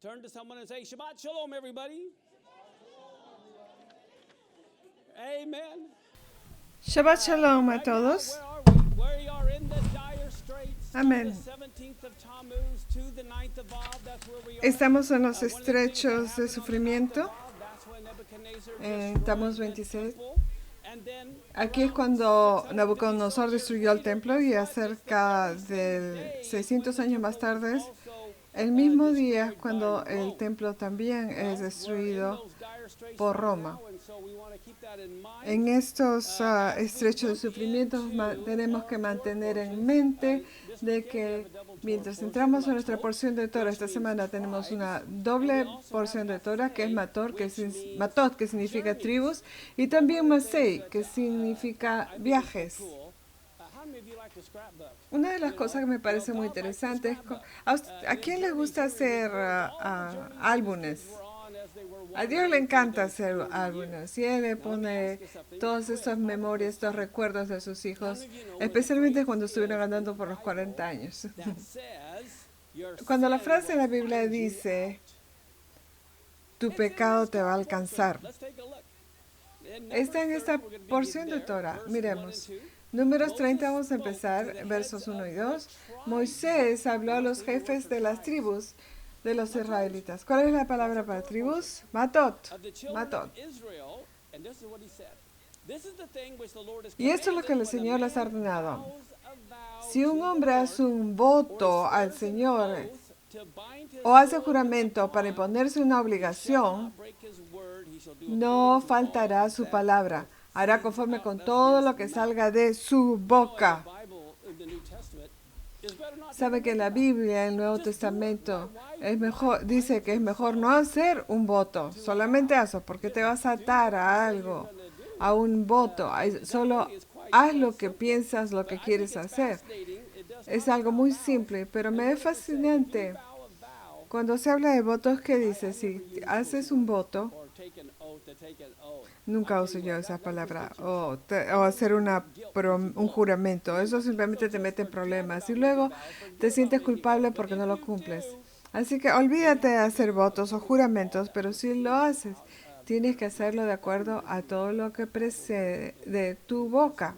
Turn to someone and say, Shabbat Shalom, everybody. Amen. Shabbat Shalom a todos. We are in the dire straits. Amén. The 17th of Tammuz to the 9th of Av. That's where we are. Estamos en los One of the things that estrechos de happened on the 9th of sufrimiento, Av, that's when Nebuchadnezzar en destroyed Tammuz the 26. temple. And then Aquí es cuando Nabucodonosor destruyó el templo y acerca de 600 años más tarde, el mismo día cuando el templo también es destruido por Roma. En estos estrechos de sufrimiento tenemos que mantener en mente de que mientras entramos en nuestra porción de Torah, esta semana tenemos una doble porción de Torah que es Matot, que significa tribus, y también Masei, que significa viajes. Una de las cosas que me parece muy interesante es, ¿a quién le gusta hacer álbumes? A Dios le encanta hacer álbumes y Él le pone todas estas memorias, estos recuerdos de sus hijos, especialmente cuando estuvieron andando por los 40 años. Cuando la frase en la Biblia dice, tu pecado te va a alcanzar, está en esta porción de Torah. Miremos. Números 30, vamos a empezar, versos 1 y 2. Moisés habló a los jefes de las tribus de los israelitas. ¿Cuál es la palabra para tribus? Matot. Matot. Y esto es lo que el Señor les ha ordenado. Si un hombre hace un voto al Señor o hace juramento para imponerse una obligación, no faltará su palabra. Hará conforme con todo lo que salga de su boca. Sabe que en la Biblia, en el Nuevo Testamento, dice que es mejor no hacer un voto. Solamente hazlo, porque te vas a atar a algo, a un voto. Solo haz lo que piensas, lo que quieres hacer. Es algo muy simple, pero me es fascinante. Cuando se habla de votos, ¿qué dice? Si haces un voto, nunca uso yo esa palabra, o hacer un juramento. Eso simplemente te mete en problemas y luego te sientes culpable porque no lo cumples. Así que olvídate de hacer votos o juramentos, pero si lo haces, tienes que hacerlo de acuerdo a todo lo que precede de tu boca.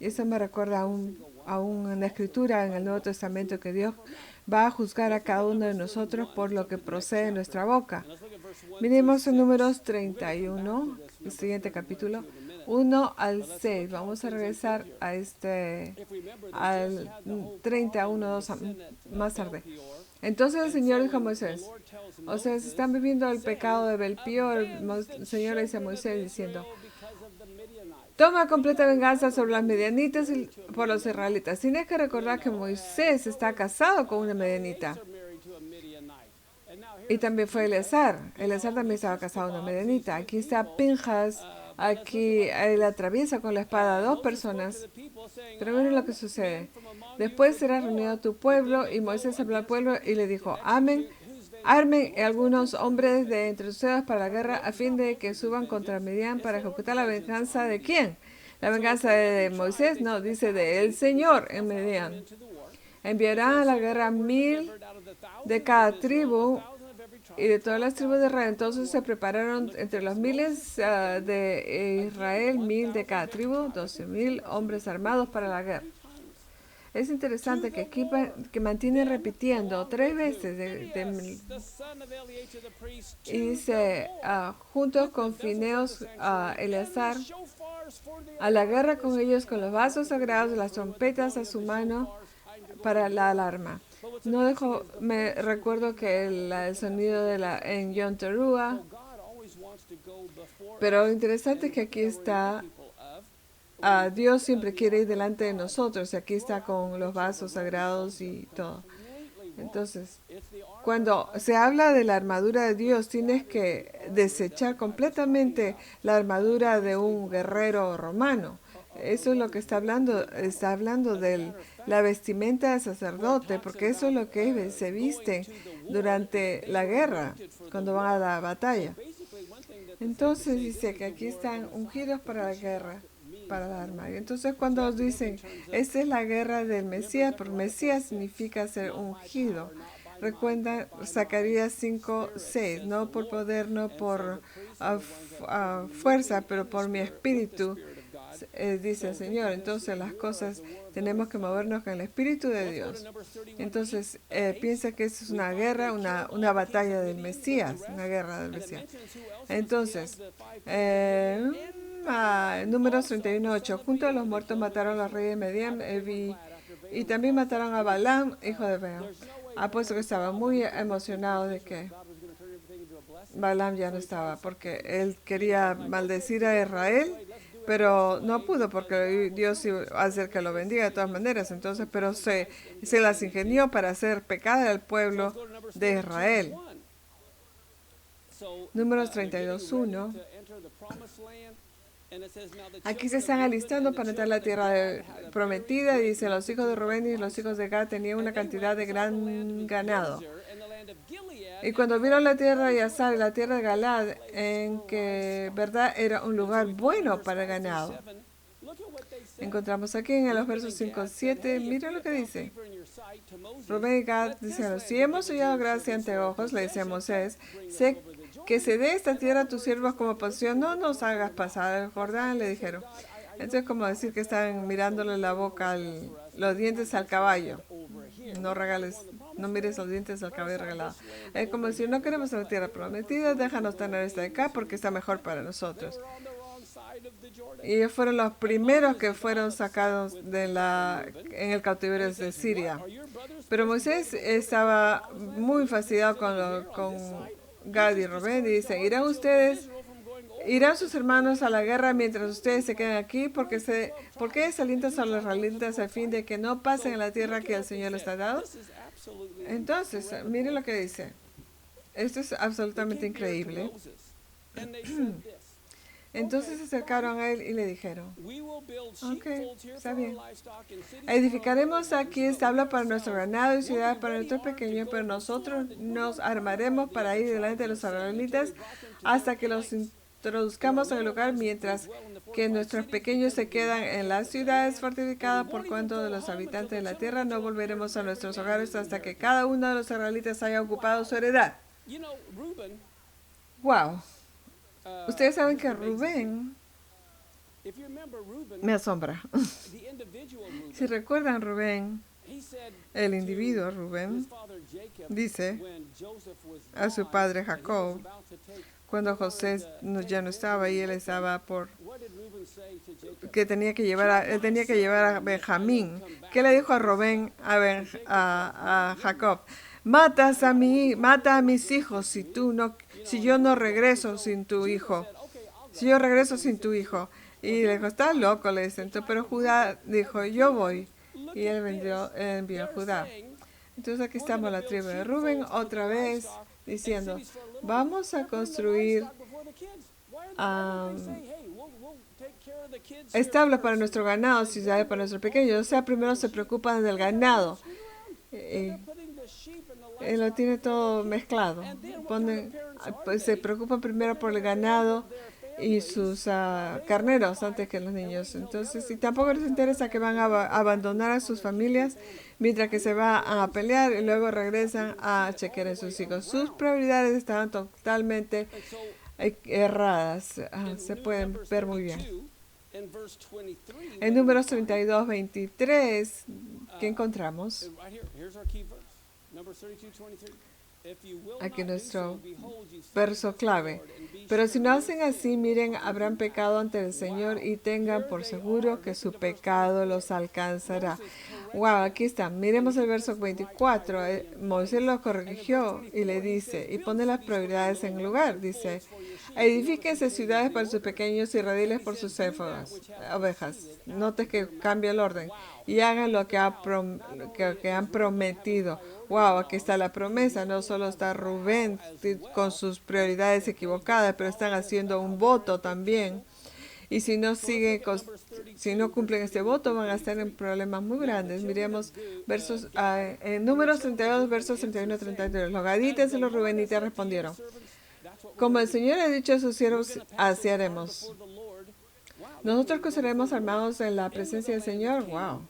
Y eso me recuerda a una escritura en el Nuevo Testamento que Dios va a juzgar a cada uno de nosotros por lo que procede de nuestra boca. Miremos en Números 31, el siguiente capítulo, 1 al 6. Vamos a regresar al 31, 2 más tarde. Entonces el Señor dijo a Moisés, o sea, si están viviendo el pecado de Belpeor, el Señor le dice a Moisés diciendo, toma completa venganza sobre las medianitas y por los israelitas. Tienes que recordar que Moisés está casado con una medianita. Y también fue Eleazar. Eleazar también estaba casado con una medianita. Aquí está Pinjas. Aquí él atraviesa con la espada a 2 personas. Pero miren lo que sucede. Después será reunido tu pueblo. Y Moisés habló al pueblo y le dijo, armen algunos hombres de entre ustedes para la guerra a fin de que suban contra Midian para ejecutar la venganza ¿de quién? La venganza de Moisés, no, dice de el Señor en Midian. Enviará a la guerra 1000 de cada tribu y de todas las tribus de Israel. Entonces se prepararon entre los miles de Israel, 1000 de cada tribu, 12,000 hombres armados para la guerra. Es interesante que aquí que mantiene repitiendo 3 veces y dice juntos con Fineos Eleazar a la guerra con ellos con los vasos sagrados, las trompetas a su mano para la alarma. Me recuerdo que el sonido en Yom Teruah, pero lo interesante es que aquí está Dios siempre quiere ir delante de nosotros y aquí está con los vasos sagrados y todo. Entonces, cuando se habla de la armadura de Dios, tienes que desechar completamente la armadura de un guerrero romano. Eso es lo que está hablando de la vestimenta del sacerdote, porque eso es lo que se viste durante la guerra, cuando van a la batalla. Entonces dice que aquí están ungidos para la guerra, para la arma. Entonces cuando dicen, esta es la guerra del Mesías, porque Mesías significa ser ungido. Recuerda Zacarías 5:6, no por poder, no por fuerza, pero por mi espíritu, dice el Señor. Entonces las cosas tenemos que movernos con el espíritu de Dios. Entonces piensa que eso es una guerra, una batalla del Mesías, una guerra del Mesías. Entonces, Números 31:8, junto a los muertos mataron a los reyes de Medián y también mataron a Balaam, hijo de Beor. Apuesto que estaba muy emocionado de que Balaam ya no estaba, porque él quería maldecir a Israel, pero no pudo porque Dios iba a hacer que lo bendiga de todas maneras. Entonces, pero se las ingenió para hacer pecar al pueblo de Israel. Números 32:1. Aquí se están alistando para entrar a la tierra prometida. Dice, los hijos de Rubén y los hijos de Gad tenían una cantidad de gran ganado. Y cuando vieron la tierra de Asar y la tierra de Galad, en que verdad era un lugar bueno para el ganado. Encontramos aquí en los versos 5-7, mira lo que dice. Rubén y Gad dicen, si hemos hallado gracia ante ojos, le dice a Moisés, sé que se dé esta tierra a tus siervos como posesión, no nos hagas pasar el Jordán, le dijeron. Esto es como decir que están mirándole la boca, los dientes al caballo. No mires los dientes al caballo regalado. Es como decir, no queremos la tierra prometida, déjanos tener esta de acá porque está mejor para nosotros. Y ellos fueron los primeros que fueron sacados en el cautiverio de Siria. Pero Moisés estaba muy fastidiado con Gad y Rubén y dice, irán sus hermanos a la guerra mientras ustedes se queden aquí, porque desalientan a los israelitas a fin de que no pasen a la tierra que el Señor les ha dado. Entonces, miren lo que dice. Esto es absolutamente increíble. Entonces se acercaron a él y le dijeron, ok, está bien. Edificaremos aquí establo para nuestro ganado y ciudades para nuestros pequeños, pero nosotros nos armaremos para ir delante de los israelitas hasta que los introduzcamos en el lugar, mientras que nuestros pequeños se quedan en las ciudades fortificadas. Por cuanto de los habitantes de la tierra no volveremos a nuestros hogares hasta que cada uno de los israelitas haya ocupado su heredad. Wow. Ustedes saben que Rubén me asombra. Si recuerdan Rubén, el individuo Rubén, dice a su padre Jacob, cuando José ya no estaba y él estaba que tenía que llevar a Benjamín. ¿Qué le dijo a Rubén a Jacob? Mata a mis hijos si yo no regreso sin tu hijo. Si yo regreso sin tu hijo. Y le dijo, estás loco, le dice. Pero Judá dijo, yo voy. Y él envió a Judá. Entonces aquí estamos la tribu de Rubén otra vez diciendo, vamos a construir establos para nuestro ganado, ciudades para nuestros pequeños. O sea, primero se preocupan del ganado. Lo tiene todo mezclado. Se preocupan primero por el ganado y sus carneros antes que los niños. Entonces, y tampoco les interesa que van a abandonar a sus familias mientras que se van a pelear y luego regresan a chequear a sus hijos. Sus prioridades estaban totalmente erradas. Se pueden ver muy bien. En Números 32:23, ¿qué encontramos? Aquí nuestro verso clave. Pero si no hacen así, miren, habrán pecado ante el Señor y tengan por seguro que su pecado los alcanzará. Wow, aquí está. Miremos el verso 24. Moisés lo corrigió y le dice, y pone las prioridades en lugar. Dice, edifíquense ciudades para sus pequeños y rediles por sus ovejas. Note que cambia el orden. Y hagan lo que han prometido. Wow, aquí está la promesa. No solo está Rubén con sus prioridades equivocadas, pero están haciendo un voto también. Y si no cumplen este voto, van a estar en problemas muy grandes. Miremos en Números 32, versos 31-33. Los gaditas y los rubenitas respondieron, como el Señor ha dicho a sus siervos, así haremos. Nosotros coseremos armados en la presencia del Señor. Wow.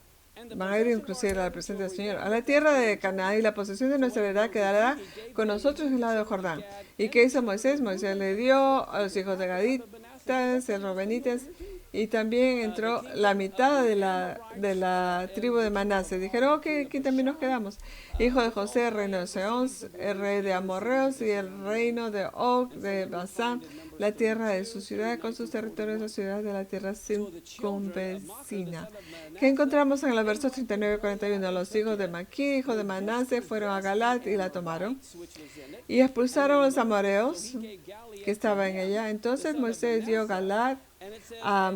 van a ir inclusive a la presencia del Señor, a la tierra de Canaán, y la posesión de nuestra heredad quedará con nosotros en el lado de Jordán. ¿Y qué hizo Moisés? Moisés le dio a los hijos de Gaditas, de Robenitas, y también entró la mitad de la tribu de Manasés. Dijeron, ok, aquí también nos quedamos. Hijo de José, reino de Seón, el rey de Amorreos, y el reino de Og, de Basán, la tierra de su ciudad, con sus territorios, la ciudad de la tierra circunvecina. ¿Qué encontramos en los versos 39 y 41? Los hijos de Maquir, hijo de Manasés, fueron a Galat y la tomaron, y expulsaron a los amorreos que estaban en ella. Entonces Moisés dio Galat a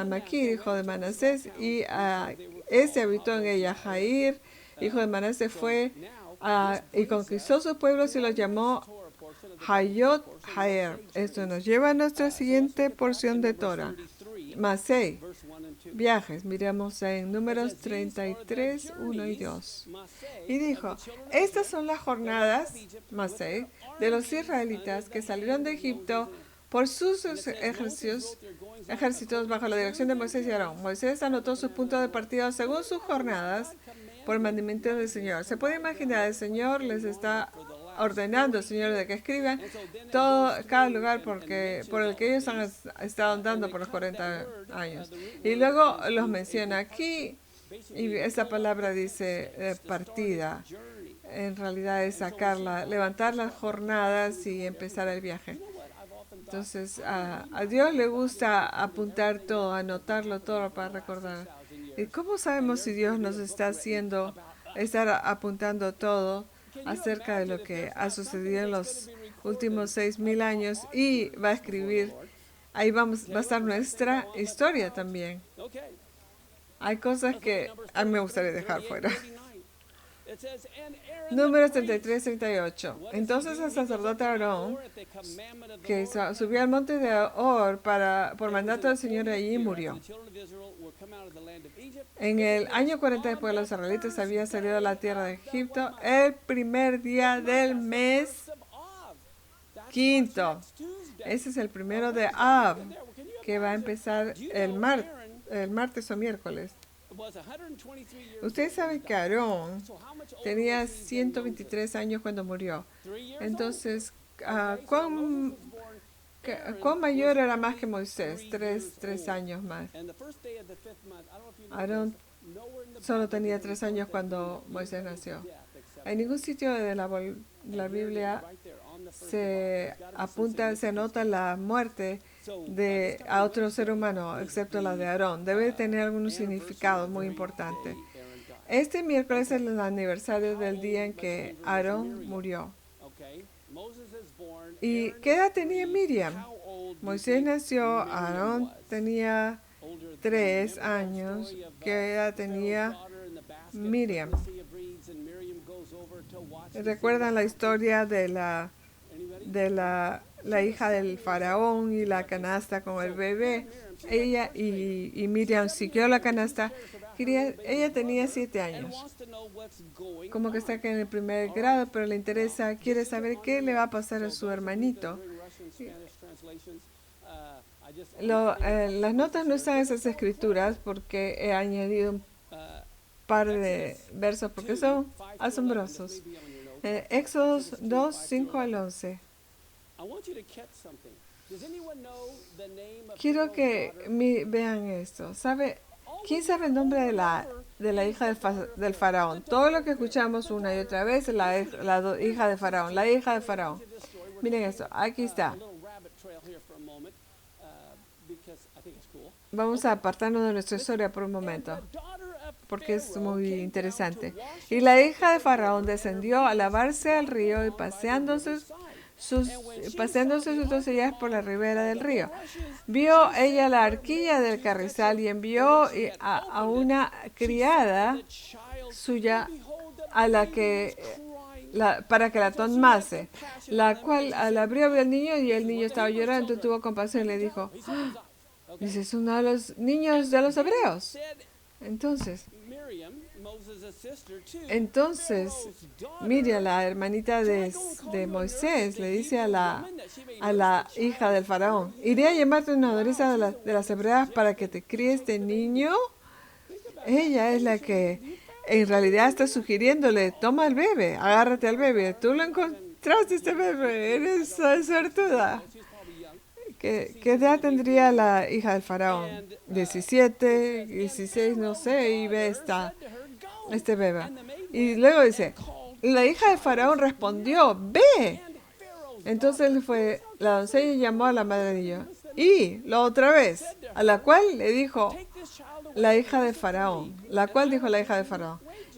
Maquir, hijo de Manasés, y a ese habitó en ella. Jair, hijo de Manasés, fue y conquistó sus pueblos y los llamó Hayot Jair. Esto nos lleva a nuestra siguiente porción de Torah. Masei, viajes. Miramos en Números 33, 1 y 2. Y dijo, estas son las jornadas, Masei, de los israelitas que salieron de Egipto por sus ejércitos bajo la dirección de Moisés y Aarón. Moisés anotó sus puntos de partida según sus jornadas por mandamiento del Señor. Se puede imaginar, el Señor les está ordenando, Señor, de que escriban cada lugar por el que ellos han estado andando por los 40 años. Y luego los menciona aquí, y esa palabra dice partida. En realidad es levantar las jornadas y empezar el viaje. Entonces, a Dios le gusta apuntar todo, anotarlo todo para recordar. ¿Y cómo sabemos si Dios nos está estar apuntando todo acerca de lo que ha sucedido en los últimos 6,000 años, y va a escribir, ahí va a estar nuestra historia también? Hay cosas que a mí me gustaría dejar fuera. Números 33, 38. Entonces el sacerdote Aarón, que subió al monte de Or por mandato del Señor, allí murió. En el año 40 después, los israelitas habían salido a la tierra de Egipto el primer día del mes quinto. Ese es el primero de Av, que va a empezar el martes o miércoles. Ustedes saben que Aarón tenía 123 años cuando murió. Entonces, ¿cuán mayor era más que Moisés? 3 años más. Aarón solo tenía 3 años cuando Moisés nació. En ningún sitio de la Biblia se anota la muerte a otro ser humano, excepto la de Aarón. Debe tener algún significado muy importante. Este miércoles es el aniversario del día en que Aarón murió. ¿Y qué edad tenía Miriam? Moisés nació, Aarón tenía 3 años. ¿Qué edad tenía Miriam? ¿Recuerdan la historia de la hija del faraón y la canasta con el bebé? Ella y Miriam siguió la canasta. Ella tenía 7 años. Como que está en el primer grado, pero quiere saber qué le va a pasar a su hermanito. Las notas no están en esas escrituras porque he añadido un par de versos porque son asombrosos. Éxodo 2, 5 al 11. Quiero que vean esto. ¿Quién sabe el nombre de la hija del faraón? Todo lo que escuchamos una y otra vez es la hija de faraón, la hija de faraón. Miren esto, aquí está. Vamos a apartarnos de nuestra historia por un momento, porque es muy interesante. Y la hija de faraón descendió a lavarse al río y paseándose sus 2 días por la ribera del río. Vio ella la arquilla del carrizal y envió a una criada suya para que la tomase, la cual al abrió vio al niño y el niño estaba llorando, tuvo compasión y le dijo, dice, es uno de los niños de los hebreos. Entonces Miriam, la hermanita de Moisés, le dice a la hija del faraón, iré a llamarte una nodriza de las hebreas para que te críe este niño. ella es la que en realidad está sugiriéndole, toma al bebé, agárrate al bebé. Tú lo encontraste, este bebé, eres suertuda. ¿Qué edad tendría la hija del faraón? 17, 16, no sé, y ve este bebé. Y luego dice, la hija del faraón respondió, ve. Entonces la doncella llamó a la madre de niño. Y la otra vez, a la cual le dijo la hija de faraón,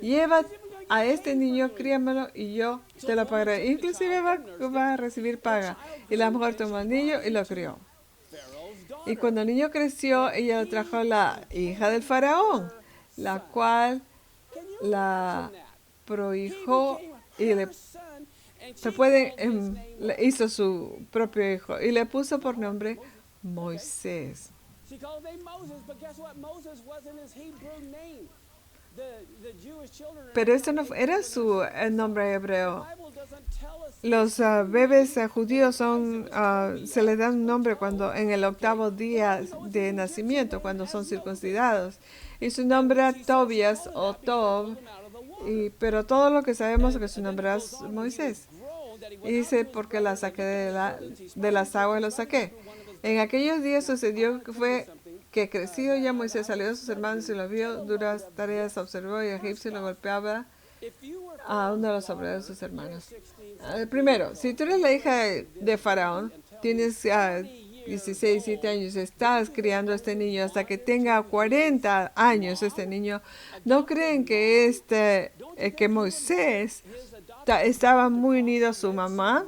lleva a este niño, críamelo y yo te lo pagaré. Inclusive va a recibir paga. Y la mujer tomó al niño y lo crió. Y cuando el niño creció, ella lo trajo a la hija del faraón, la cual la prohijó y le hizo su propio hijo y le puso por nombre Moisés. Pero eso no era su nombre hebreo. Los bebés judíos se les da un nombre cuando en el 8º día de nacimiento, cuando son circuncidados. Y su nombre era Tobias o Tob, pero todo lo que sabemos es que su nombre es Moisés. Y dice, porque la saqué de las aguas, lo saqué. En aquellos días sucedió que crecido ya Moisés salió de sus hermanos y lo vio, duras tareas observó y egipcio lo golpeaba a uno de los obreros de sus hermanos. Primero, si tú eres la hija de Faraón, tienes 16, 17 años, estás criando a este niño hasta que tenga 40 años este niño, ¿no creen que que Moisés estaba muy unido a su mamá?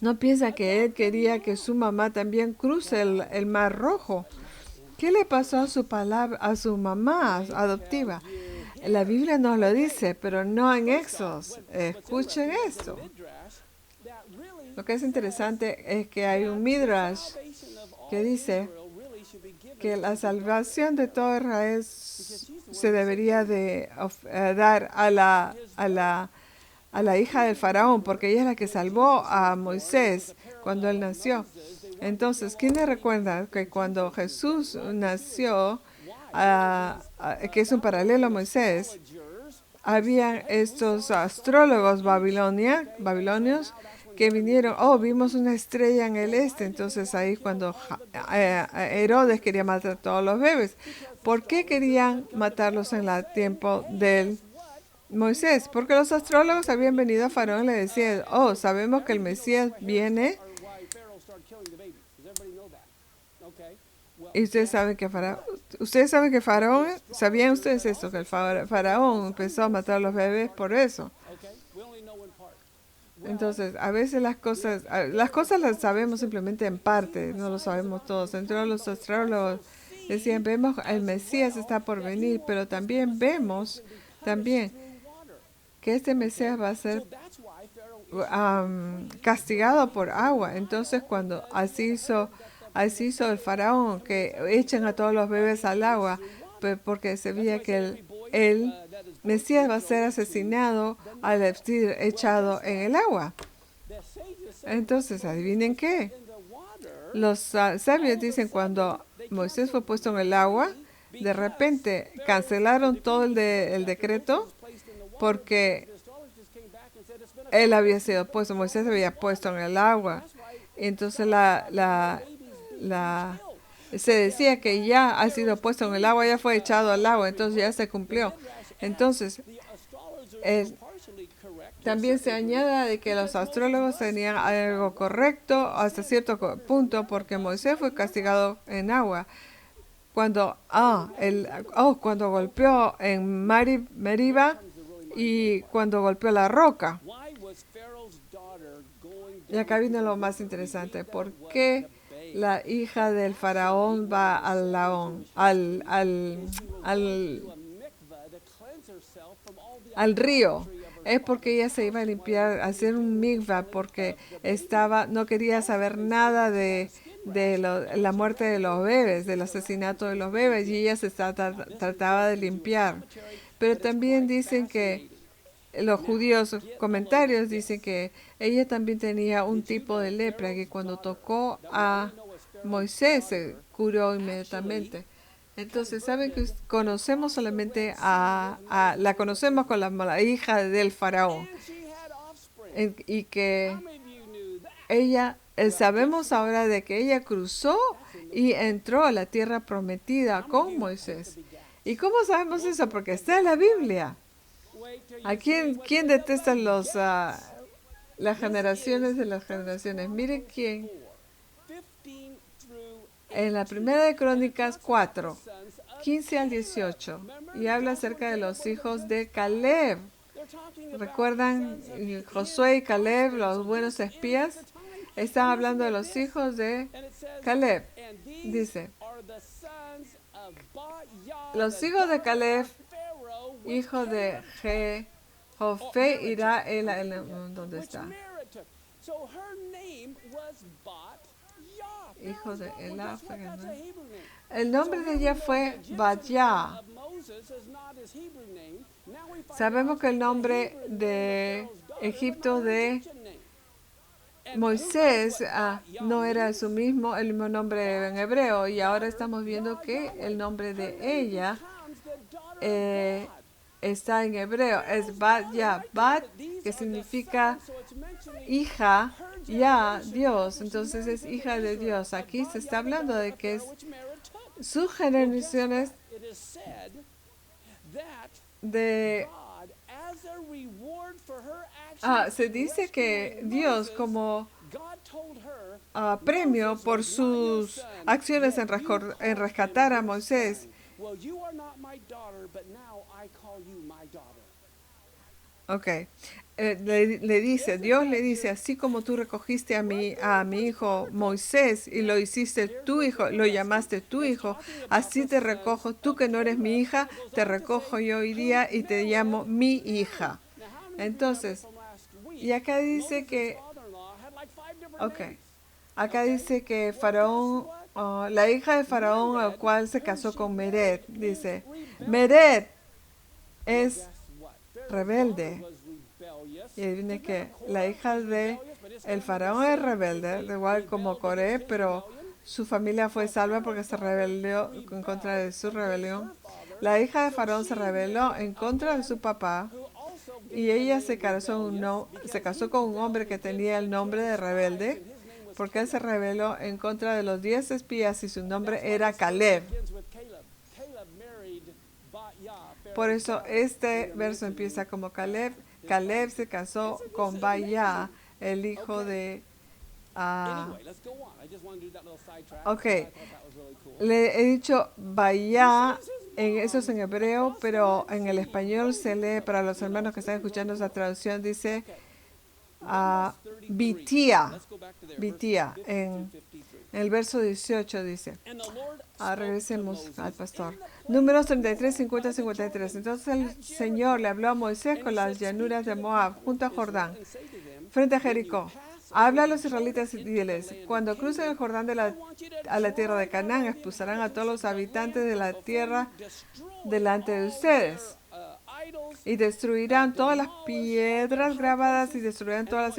¿No piensa que él quería que su mamá también cruce el Mar Rojo? ¿Qué le pasó a su mamá adoptiva? La Biblia nos lo dice, pero no en Éxodos. Escuchen esto. Lo que es interesante es que hay un Midrash que dice que la salvación de todo Israel se debería de dar a la hija del faraón, porque ella es la que salvó a Moisés cuando él nació. Entonces, ¿quiénes recuerdan que cuando Jesús nació, que es un paralelo a Moisés, había estos astrólogos babilonios que vinieron, vimos una estrella en el este? Entonces ahí cuando Herodes quería matar a todos los bebés. ¿Por qué querían matarlos en el tiempo del Moisés? Porque los astrólogos habían venido a Faraón y le decían, sabemos que el Mesías viene. Y ustedes saben que Faraón, ¿sabían ustedes esto? Que el Faraón empezó a matar a los bebés por eso. Entonces, a veces las cosas las sabemos simplemente en parte, no lo sabemos todos. Entonces los astrólogos decían, vemos el Mesías está por venir, pero también vemos que este Mesías va a ser castigado por agua. Entonces, cuando así hizo el faraón, que echen a todos los bebés al agua, porque se veía que el Mesías va a ser asesinado al ser echado en el agua. Entonces, ¿adivinen qué? Los sabios dicen, cuando Moisés fue puesto en el agua, de repente cancelaron todo el decreto, porque él había sido puesto, Moisés había puesto en el agua. Entonces se decía que ya ha sido puesto en el agua, ya fue echado al agua, entonces ya se cumplió. Entonces, también se añade de que los astrólogos tenían algo correcto hasta cierto punto, porque Moisés fue castigado en agua. Cuando golpeó en Meriba y cuando golpeó la roca. Y acá viene lo más interesante. ¿Por qué la hija del faraón va al río? Es porque ella se iba a limpiar, a hacer un mikvah, porque no quería saber nada de la muerte de los bebés, del asesinato de los bebés, y ella trataba de limpiar. Pero también dicen que los judíos comentarios dicen que ella también tenía un tipo de lepra, que cuando tocó a Moisés se curó inmediatamente. Entonces, ¿saben que conocemos solamente la conocemos con la hija del faraón? And she had offspring. Y que How many of you knew that? ella, sabemos ahora de que ella cruzó y entró a la tierra prometida con Moisés. ¿Y cómo sabemos eso? Porque está en la Biblia. Wait till ¿A you see quién, what quién the detesta book las gets. generaciones de las generaciones? Miren quién. 15 through En la primera de Crónicas 4, 15 al 18, y habla acerca de los hijos de Caleb. they're talking about ¿Recuerdan Josué y Caleb, los buenos espías? Están hablando de los hijos de and it says, Caleb. and these Dice, are the sons of Ba-ya, los the hijos de daughter Caleb, of Pharaoh, which hijo de Caleb Jefé, irá ¿dónde which está? Merah took. So her name was Bat-ya. Hijo de Well, Elá. guess what? That's a Hebrew name. El nombre de ella fue Bat-ya. Of Moses is not his Hebrew name. Now we find Sabemos out que el the nombre Hebrew name de of Pharaoh's daughter Egipto was not her de Egyptian name. And Moisés who knows what Bat-ya no era means? el mismo nombre en hebreo, y ahora estamos viendo que el nombre de ella Becomes the daughter eh, of God. está en hebreo, es Bat-ya, Bat, que significa hija, ya, Dios, entonces es hija de Dios. Aquí se está hablando de que es sus generaciones It is said that de... God, as a reward for her actions, se dice que Dios como God told her, premio por sus acciones en rescatar a Moisés. well, you are not my daughter, but now I call you my daughter. Ok. Le dice, Dios le dice, así como tú recogiste a mi hijo Moisés y lo hiciste tu hijo, lo llamaste tu hijo, así te recojo, tú que no eres mi hija, te recojo yo hoy día y te llamo mi hija. Now, how many Entonces, from last week, y acá dice que, father-in-law had like 5 different ok, names? acá dice que Faraón, la hija de Faraón, al cual se casó con Meret, dice, Meret es Guess what? Pharaoh's rebelde. daughter was rebellious. Y ahí viene que la hija de el faraón es rebelde, de igual como Coré, pero su familia fue salva porque se rebeló en contra de su rebelión. La hija de faraón se rebeló en contra de su papá Who also y ella se casó con un hombre que tenía el nombre de rebelde porque él se rebeló en contra de los 10 espías y su nombre era Caleb. begins with Caleb. Caleb married Bat-ya. Por eso este verso empieza como Caleb. Caleb se casó con Ba-ya, el hijo de... Anyway, let's go on. I just wanted to do that little sidetrack. Ok. I thought that was really cool. Le he dicho Ba-ya, eso es en hebreo, pero en el español se lee, para los hermanos que están escuchando esa traducción, dice Bitía. Let's go back to there. Bitía. Verse En 53. el verso 18 dice. And the Lord Regresemos spoke to al Moses pastor. in the plain Números 33, 50, 53. Entonces el Señor le habló a Moisés con las llanuras de Moab, junto a Jordán, and say to them, frente a Jericó. Habla a los israelitas y diles, cuando crucen el Jordán a la tierra de Canaán, expulsarán a todos los habitantes de la tierra delante de ustedes. Y destruirán todas las piedras grabadas y destruirán todas las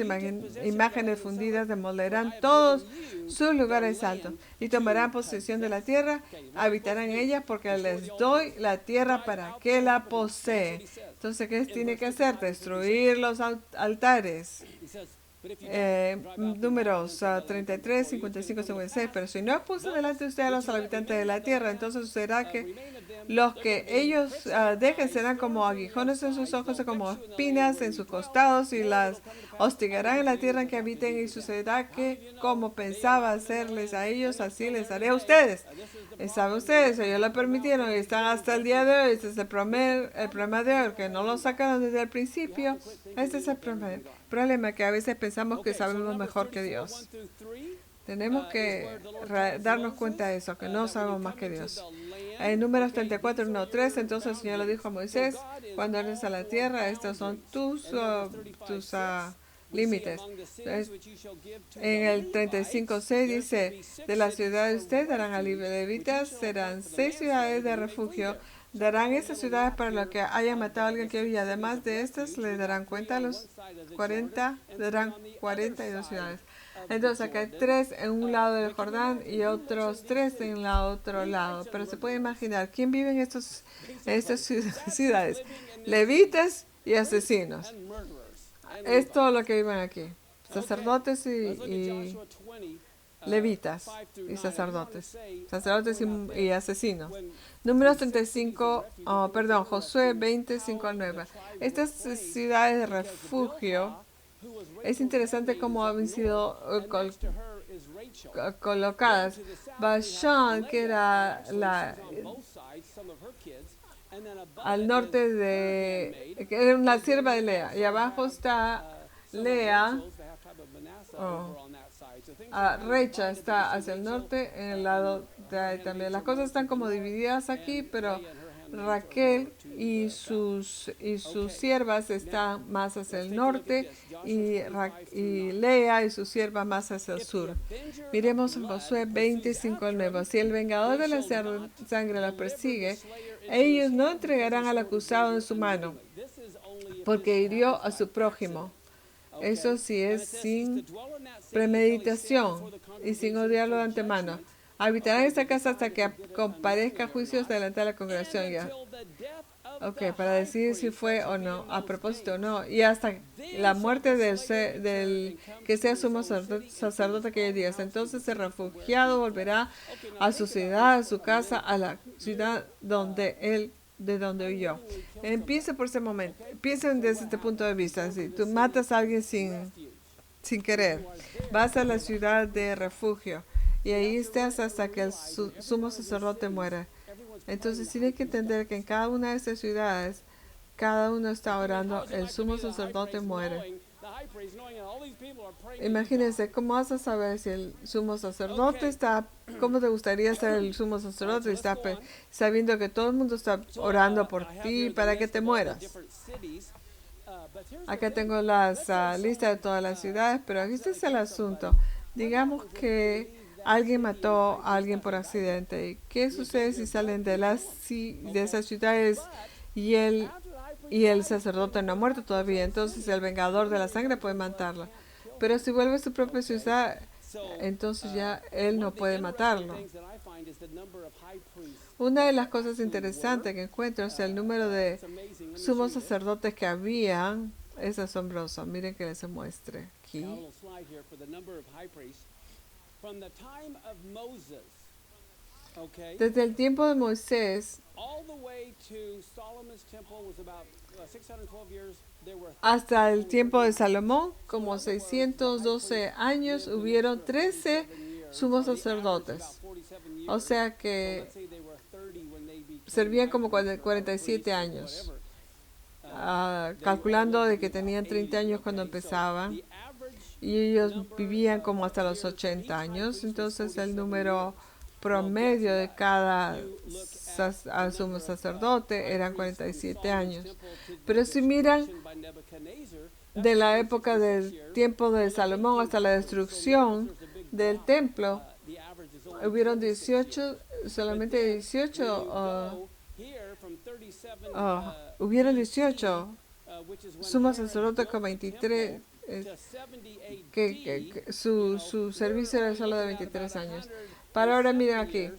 imágenes fundidas, demolerán todos sus lugares altos y tomarán posesión de la tierra, habitarán en ella porque les doy la tierra para que la posee. Entonces, ¿qué tiene que hacer? Destruir los altares. Números 33, 55, 56. Pero si no expulsan delante de ustedes a los habitantes de la tierra, entonces sucederá que los que ellos dejen serán como aguijones en sus ojos y como espinas en sus costados y las hostigarán en la tierra en que habiten y sucederá que como pensaba hacerles a ellos, así les haré a ustedes. Y saben ustedes, ellos lo permitieron y están hasta el día de hoy. Este es el problema de hoy, que no lo sacaron desde el principio. Este es el problema, que a veces pensamos que sabemos mejor que Dios. Tenemos que darnos cuenta de eso, que no sabemos más que Dios. En Números 34, 1, 3, entonces el Señor le dijo a Moisés, cuando entres a la tierra, estos son tus límites. En el 35, 6 dice, de la ciudad de ustedes darán a levitas, serán 6 ciudades de refugio Darán estas ciudades para lo que haya matado a alguien que huya. Además de estas, le darán cuenta a los 40, darán 42 ciudades. Entonces, acá hay 3 en un lado del Jordán y otros 3 en el otro lado. Pero se puede imaginar, ¿quién vive en estas ciudades? Levitas y asesinos. Es todo lo que viven aquí. Sacerdotes y levitas y sacerdotes. Sacerdotes y asesinos. Números 35, Josué 25 al 9. Estas ciudades de refugio, es interesante cómo han sido colocadas. Bashan, que era al norte que era una sierva de Lea, y abajo está Lea. Recha está hacia el norte, en el lado de ahí también. Las cosas están como divididas aquí, pero Raquel y sus siervas están más hacia el norte y Lea y sus siervas más hacia el sur. Miremos en Josué 25 al 9. Si el vengador de la sangre la persigue, ellos no entregarán al acusado en su mano, porque hirió a su prójimo. Eso sí es sin premeditación y sin odiarlo de antemano. Habitará en esta casa hasta que comparezca a juicios delante de la congregación. Ya. Ok, para decidir si fue o no, a propósito o no, y hasta la muerte del que sea sumo sacerdote aquellos días. Entonces el refugiado volverá a su ciudad, a su casa, a la ciudad de donde huyó. Empieza por ese momento. Piensen desde este punto de vista. Si tú matas a alguien sin querer, vas a la ciudad de refugio y ahí estás hasta que el sumo sacerdote muera. Entonces tiene que entender que en cada una de estas ciudades, cada uno está orando, el sumo sacerdote muere. Imagínense, ¿cómo vas a saber si el sumo sacerdote está, cómo te gustaría ser el sumo sacerdote y está sabiendo que todo el mundo está orando por ti para que te mueras? Acá tengo las listas de todas las ciudades, pero aquí este es el asunto. Digamos que alguien mató a alguien por accidente. ¿Y qué sucede si salen de esas ciudades y el sacerdote no ha muerto todavía? Entonces el vengador de la sangre puede matarlo. Pero si vuelve a su propia ciudad, entonces ya él no puede matarlo. Una de las cosas interesantes que encuentro es el número de sumos sacerdotes que habían. Es asombroso. Miren que les muestre aquí. Desde el tiempo de Moisés hasta el tiempo de Salomón, como 612 años, hubieron 13 sumos sacerdotes. O sea que servían como 47 años. Calculando de que tenían 30 años cuando empezaban. Y ellos vivían como hasta los 80 años. Entonces el número promedio de cada sumo sacerdote eran 47 años. Pero si miran de la época del tiempo de Salomón hasta la destrucción del templo, hubieron solamente 18 hubieron 18 sumos sacerdotes con 23 que su servicio era solo de 23 años. Para ahora miren aquí.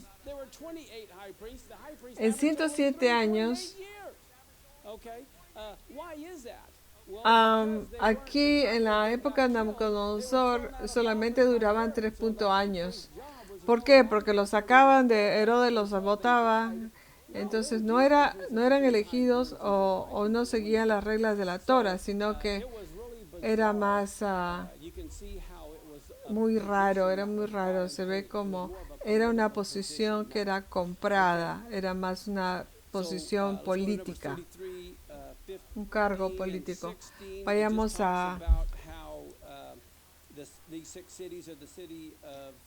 En 107 años, aquí en la época de Nabucodonosor solamente duraban 3 años. ¿Por qué? Porque los sacaban de Herodes, los botaban. Entonces no eran elegidos o no seguían las reglas de la Torah, sino que era más muy raro, era muy raro. Se ve como era una posición que era comprada, era más una posición política, un cargo político. Vayamos a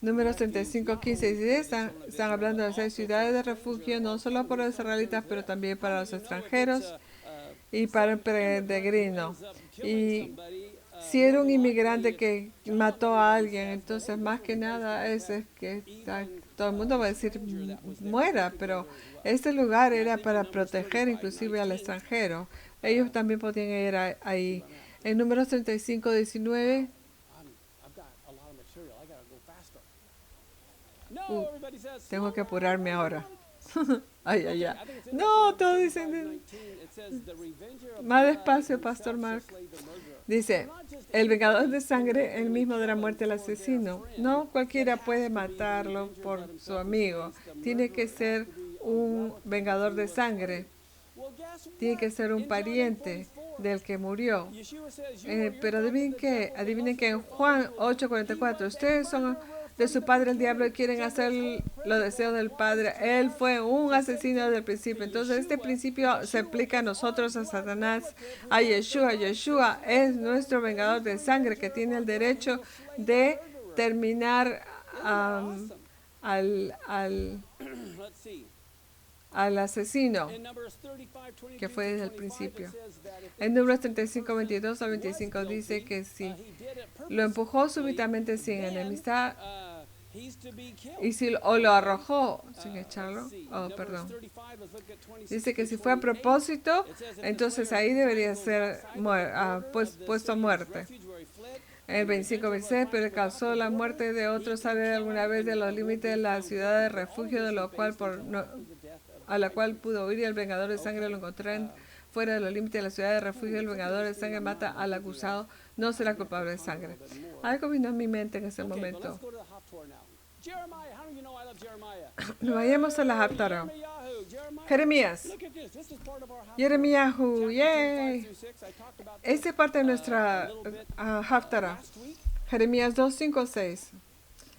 Números 35, 15 y 16 están hablando de 6 ciudades de refugio, no solo para los israelitas, pero también para los extranjeros y para el peregrino. Y si era un inmigrante que mató a alguien, entonces más que nada es que todo el mundo va a decir muera, pero este lugar era para proteger inclusive al extranjero. Ellos también podían ir ahí. En Números 35, 19. I've got a lot of material. I gotta go faster. Uh, No, everybody says Tengo que slow apurarme down. ahora. Ay, ay, Okay, ay. I think it's No, interesting todos in dicen 19, it says the revenger of más blood despacio, Pastor himself shall Mark. slay the murderer. Dice, Not just el vengador anybody de sangre, individually el mismo de la killing muerte del for their asesino. friend. No It cualquiera has puede to be the matarlo revenger por blood su himself who amigo. slays the Tiene que murderer. It has ser to be a un relative vengador who de was sangre. slain. Well, guess Tiene que what? ser un In John pariente 8:44, del que murió. Yeshua says, you're Pero from the devil, the adivinen lust que of en your father Juan you will do. He 8:44, was a ustedes son murderer de from su the padre el diablo y beginning. quieren So hacer this whole los principle deseos del applies Padre. to Él us, fue un to asesino Satan, desde el to principio. Entonces este Yeshua. principio se Yeshua aplica a is our nosotros, a blood Satanás, relative who a has the Yeshua. right to Yeshua slay es them. nuestro vengador He's de the sangre que revenger of tiene our el blood who derecho will slay the de murderer. terminar Isn't that awesome? Let's see. al asesino, In Numbers 35, que 22 fue to desde el 25, principio. it says that if En the Números person 35, 22 al was 25 dice guilty, que si he did it lo empujó purposely, súbitamente sin then enemistad he's to be killed. y si o lo arrojó sin Let's echarlo, see. oh, Numbers perdón. 35, let's look at 26 Dice que through si fue a 28. propósito, It says if the entonces slayer ahí 3 debería times goes ser outside of the border of the puesto a city of his muerte. refuge where he fled, El and the 25 revenger dice, blood pero finds without causó the la border, muerte de he otro can sale kill alguna him vez and de los won't límites be de la found ciudad de guilty. But all refugio, de this lo is cual based por until no, after the death of the a la high cual priest. pudo huir y el vengador de sangre Okay. lo encontrarán fuera de los límites de la ciudad de refugio. El vengador de sangre mata al acusado, no será culpable de sangre. Algo vino a mi mente en ese Okay, but let's momento. go to the Haftorah now. Jeremiah, how do you know I love Jeremiah? Vayamos a la Haftarah. Jeremiah. Jeremías. Look at this. This is part of our Haftarah. Jeremíahu, Chapter 2, 5 yay. through 6. I talked about Esta es parte de a nuestra little bit Haftarah. last week. Jeremías 2, 5, 6.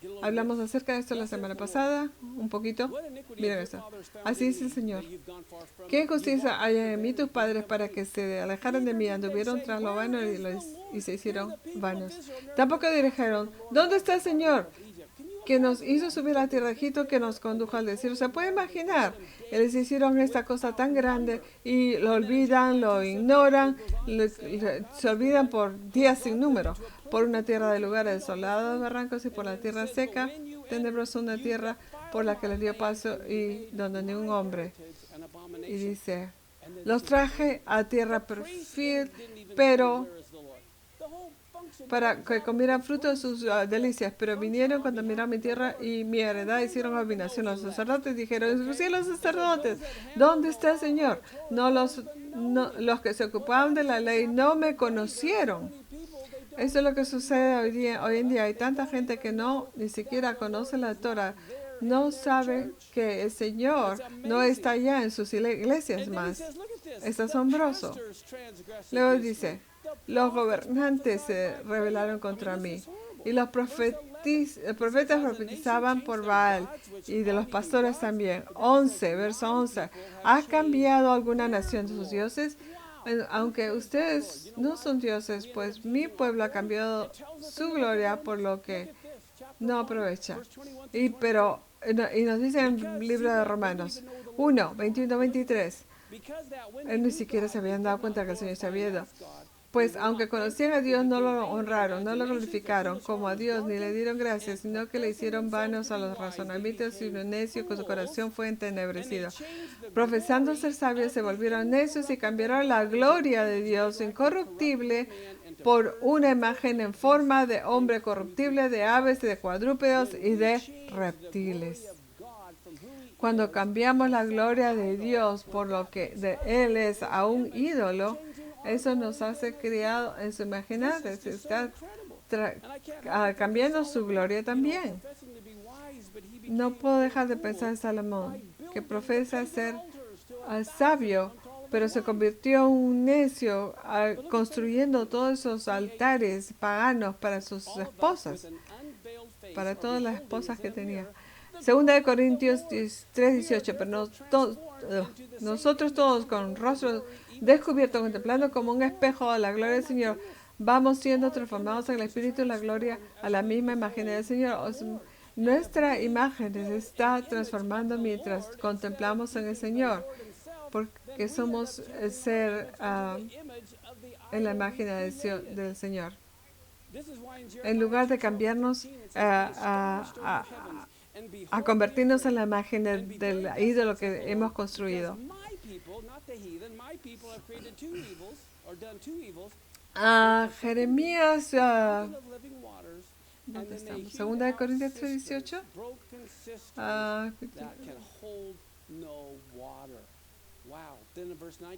Get a little Hablamos bit. acerca de esto la semana pasada, un poquito. What iniquity Miren have esto. your fathers found Así in dice el me, Señor. that you've gone far from ¿Qué me? injusticia You've hay walked en after mí tus vanity, padres you've para come que against se alejaran de mí, Neither did they anduvieron say, tras lo "Where vano is the y Lord?" se Hear hicieron the people of vanos? Israel, Mary Tampoco Beth, dijeron, the Lord ¿dónde God está el of the Señor of Egypt. Can you que nos imagine hizo that? subir a la tierra de Egipto, que nos condujo al desierto? ¿Se puede imaginar? Y les hicieron esta cosa tan grande y lo olvidan, lo ignoran, se olvidan por días sin número, por una tierra de lugares desolados, barrancos y por la tierra seca, tenebrosa, una tierra por la que les dio paso y donde ni un hombre. Y dice, los traje a tierra perfil, pero para que comieran fruto de sus delicias, pero vinieron cuando miraron mi tierra y mi heredad, hicieron abominación. Los sacerdotes dijeron, inclusive los sacerdotes, ¿dónde está el Señor? Los que se ocupaban de la ley no me conocieron. Eso es lo que sucede hoy en día. Hay tanta gente que ni siquiera conoce la Torah, no sabe que el Señor no está allá en sus iglesias más. Es asombroso. Luego dice, los gobernantes se rebelaron contra mí y los profetas profetizaban por Baal y de los pastores también. 11, verso 11. ¿Ha cambiado alguna nación de sus dioses? Aunque ustedes no son dioses, pues mi pueblo ha cambiado su gloria por lo que no aprovecha. Y nos dice en el libro de Romanos 1, 21, 23. Él ni siquiera se habían dado cuenta que el Señor se había ido. Pues aunque conocían a Dios, no lo honraron, no lo glorificaron como a Dios, ni le dieron gracias, sino que le hicieron vanos a los razonamientos y lo necio, con su corazón fue entenebrecido. Profesando ser sabios, se volvieron necios y cambiaron la gloria de Dios incorruptible por una imagen en forma de hombre corruptible, de aves, de cuadrúpedos y de reptiles. Cuando cambiamos la gloria de Dios por lo que de Él es a un ídolo, eso nos hace criado en su imaginario. Se está cambiando su gloria también. No puedo dejar de pensar en Salomón, que profesa ser sabio, pero se convirtió en un necio construyendo todos esos altares paganos para sus esposas, para todas las esposas que tenía. Segunda de Corintios 3:18, pero nosotros todos con rostros descubiertos, contemplando como un espejo a la gloria del Señor, vamos siendo transformados en el Espíritu y la gloria a la misma imagen del Señor. Nuestra imagen se está transformando mientras contemplamos en el Señor, porque somos el ser en la imagen del Señor. En lugar de cambiarnos a convertirnos en la imagen del ídolo que hemos construido. Jeremías, ¿dónde estamos? Segunda de Corintios 3:18.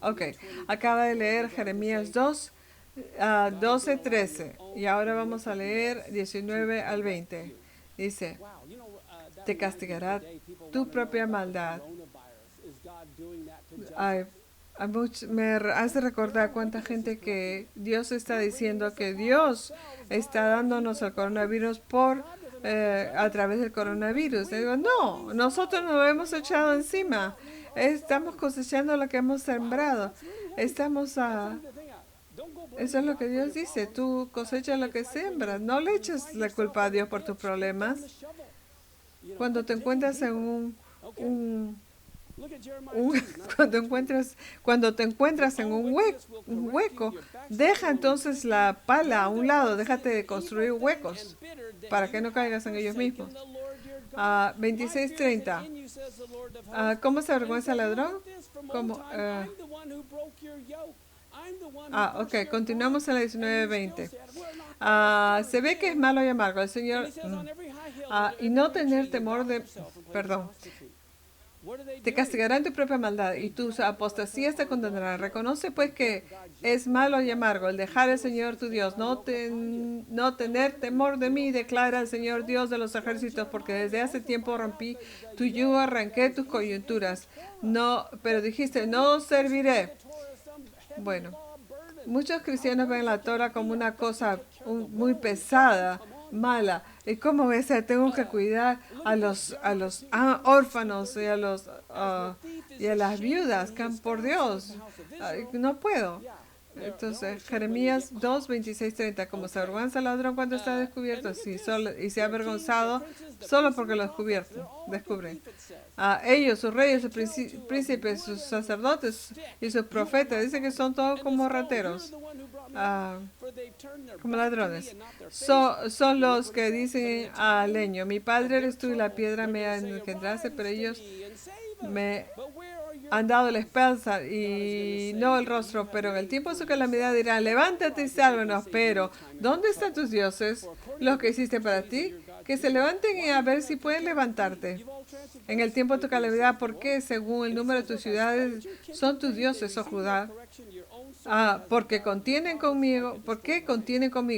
Ok, acaba de leer Jeremías 2, 12, 13. Y ahora vamos a leer 19 al 20. Dice, te castigará tu propia maldad. Me hace recordar cuánta gente que Dios está diciendo que Dios está dándonos el coronavirus a través del coronavirus. Le digo, no, nosotros nos lo hemos echado encima. Estamos cosechando lo que hemos sembrado. Eso es lo que Dios dice. Tú cosechas lo que siembras. No le eches la culpa a Dios por tus problemas. Cuando te encuentras en cuando te encuentras en un hueco, deja entonces la pala a un lado, déjate de construir huecos para que no caigas en ellos mismos. 26:30. ¿Cómo se avergüenza el ladrón? Ok, continuamos en la 19:20. Se ve que es malo y amargo el Señor y no tener temor de... Perdón. Te castigará en tu propia maldad y tus apostasías te condenarán. Reconoce pues que es malo y amargo el dejar al Señor tu Dios, no tener temor de mí, declara el Señor Dios de los ejércitos, porque desde hace tiempo rompí tu yugo, arranqué tus coyunturas. No, pero dijiste, no serviré. Bueno, muchos cristianos ven la Torah como una cosa muy pesada, mala. ¿Y cómo ves? Tengo que cuidar a los órfanos y a las viudas. Por Dios, no puedo. Entonces, Jeremías 2, 26, 30. Como se avergüenza el ladrón cuando está descubierto, y se ha avergonzado solo porque lo descubren. Ellos, sus reyes, sus príncipes, sus sacerdotes y sus profetas, dicen que son todos como rateros, como ladrones. Son los que dicen al leño, mi padre eres tú y la piedra me engendraste, pero ellos me han dado la espalda y no el rostro, pero en el tiempo de su calamidad dirán, levántate y sálvanos, pero ¿dónde están tus dioses, los que hiciste para ti? Que se levanten y a ver si pueden levantarte. En el tiempo de tu calamidad, porque según el número de tus ciudades son tus dioses, oh Judá. Porque contienen conmigo.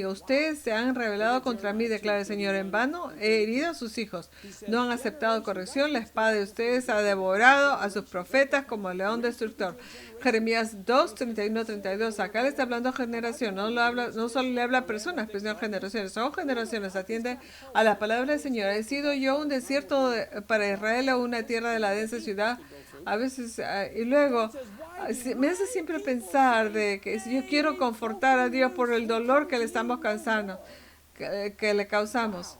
Ustedes se han rebelado contra mí, declara el Señor. En vano he herido a sus hijos. No han aceptado corrección. La espada de ustedes ha devorado a sus profetas como león destructor. Jeremías 2, 31, 32. Acá le está hablando a generación. No solo le habla a personas, sino a generaciones. Son generaciones. Atiende a la palabra del Señor. ¿He sido yo un desierto para Israel o una tierra de la densa ciudad? A veces, y luego, me hace siempre pensar de que yo quiero confortar a Dios por el dolor que le estamos causando, que le causamos.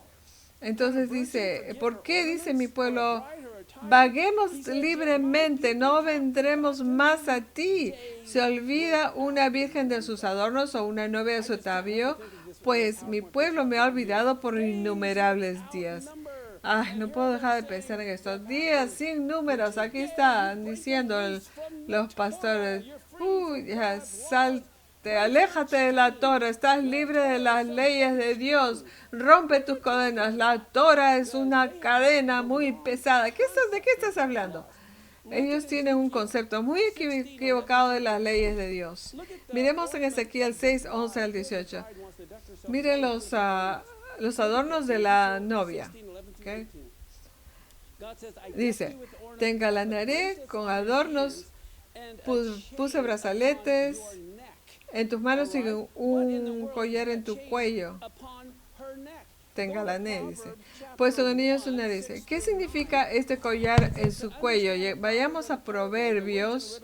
Entonces dice, ¿por qué dice mi pueblo, vaguemos libremente, no vendremos más a ti? ¿Se olvida una virgen de sus adornos o una novia de su atavío? Pues mi pueblo me ha olvidado por innumerables días. No puedo dejar de pensar en estos días sin números. Aquí están diciendo los pastores, salte, aléjate de la Torah, estás libre de las leyes de Dios, rompe tus cadenas. La Torah es una cadena muy pesada. ¿De qué estás hablando? Ellos tienen un concepto muy equivocado de las leyes de Dios. Miremos en Ezequiel 6, 11 al 18. Miren los adornos de la novia. Okay. Dice, te engalanaré con adornos, puse brazaletes en tus manos y un collar en tu cuello. Te engalané, dice. Pues un anillo en su nariz. ¿Qué significa este collar en su cuello? Vayamos a Proverbios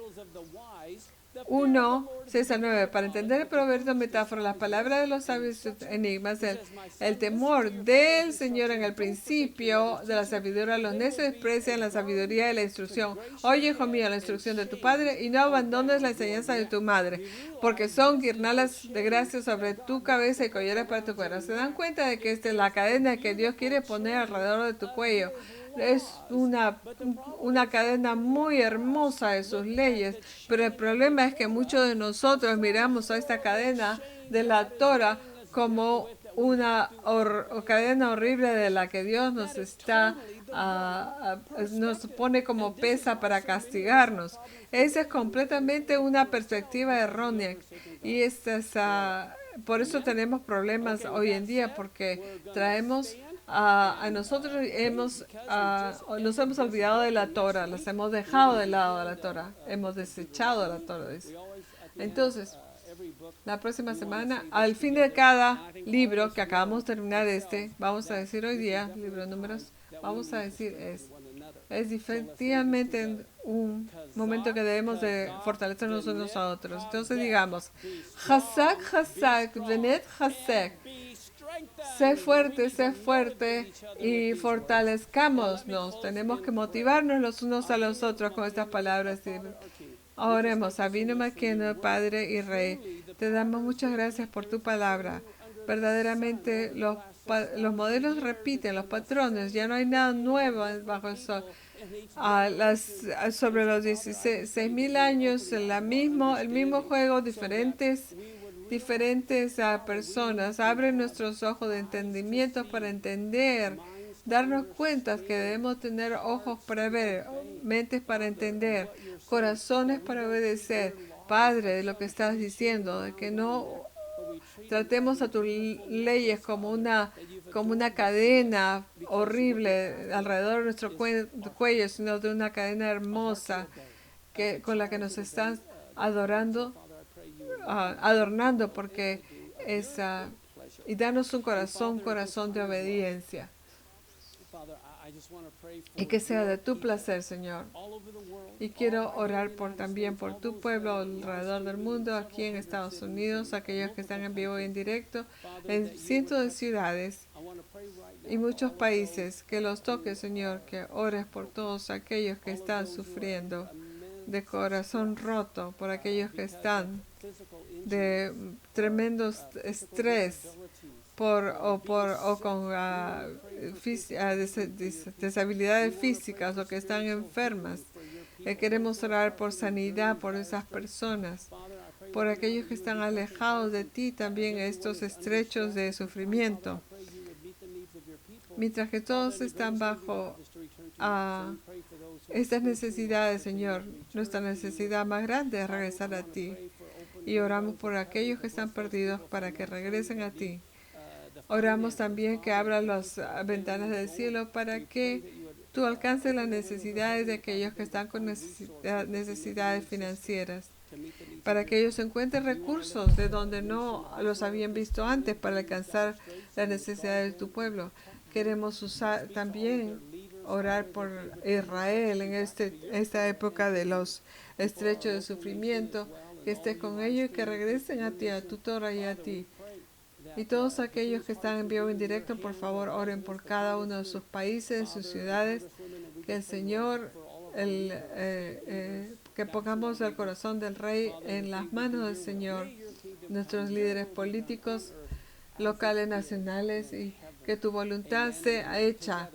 1, 6 al 9. Para entender el proverbio, metáfora, las palabras de los sabios enigmas, el temor del Señor en el principio de la sabiduría. Los necios desprecian la sabiduría y la instrucción. Oye, hijo mío, la instrucción de tu padre y no abandones la enseñanza de tu madre, porque son guirnaldas de gracia sobre tu cabeza y collares para tu cuerpo. ¿Se dan cuenta de que esta es la cadena que Dios quiere poner alrededor de tu cuello? Es una cadena muy hermosa de sus leyes, pero el problema es que muchos de nosotros miramos a esta cadena de la Torah como una cadena horrible de la que Dios nos nos pone como pesa para castigarnos. Esa es completamente una perspectiva errónea y por eso tenemos problemas hoy en día, porque traemos a nosotros nos hemos olvidado de la Torah, las hemos dejado de lado de la Torah, hemos desechado la Torah. Entonces, la próxima semana, al fin de cada libro que acabamos de terminar vamos a decir hoy día, libro de números, vamos a decir es definitivamente un momento que debemos de fortalecernos unos a otros. Entonces digamos, Hazak, Hazak, Venet Hazak. Sé fuerte y fortalezcámonos. Tenemos que motivarnos los unos a los otros con estas palabras. Oremos, Abino Maqueno, Padre y Rey. Te damos muchas gracias por tu palabra. Verdaderamente los modelos repiten, los patrones. Ya no hay nada nuevo bajo el sol. Sobre los 16.000 años, el mismo juego, diferentes personas. Abre nuestros ojos de entendimiento para entender, darnos cuenta que debemos tener ojos para ver, mentes para entender, corazones para obedecer. Padre, de lo que estás diciendo, de que no tratemos a tus leyes como una cadena horrible alrededor de nuestro cuello, sino de una cadena hermosa con la que nos estás adornando, adornando, porque y danos un corazón de obediencia. Y que sea de tu placer, Señor. Y quiero orar también por tu pueblo alrededor del mundo, aquí en Estados Unidos, aquellos que están en vivo y en directo, en cientos de ciudades y muchos países. Que los toques, Señor, que ores por todos aquellos que están sufriendo de corazón roto, por aquellos que están de tremendo estrés o con deshabilidades físicas o que están enfermas. Queremos orar por sanidad por esas personas, por aquellos que están alejados de ti también, estos estrechos de sufrimiento. Mientras que todos están bajo estas necesidades, Señor, nuestra necesidad más grande es regresar a ti. Y oramos por aquellos que están perdidos para que regresen a ti. Oramos también que abran las ventanas del cielo para que tú alcances las necesidades de aquellos que están con necesidades financieras, para que ellos encuentren recursos de donde no los habían visto antes para alcanzar las necesidades de tu pueblo. Queremos también orar por Israel en esta época de los estrechos de sufrimiento, que estés con ellos y que regresen a ti, a tu Torah y a ti. Y todos aquellos que están en vivo en directo, por favor, oren por cada uno de sus países, sus ciudades, que el Señor, que pongamos el corazón del Rey en las manos del Señor, nuestros líderes políticos, locales, nacionales, y que tu voluntad sea hecha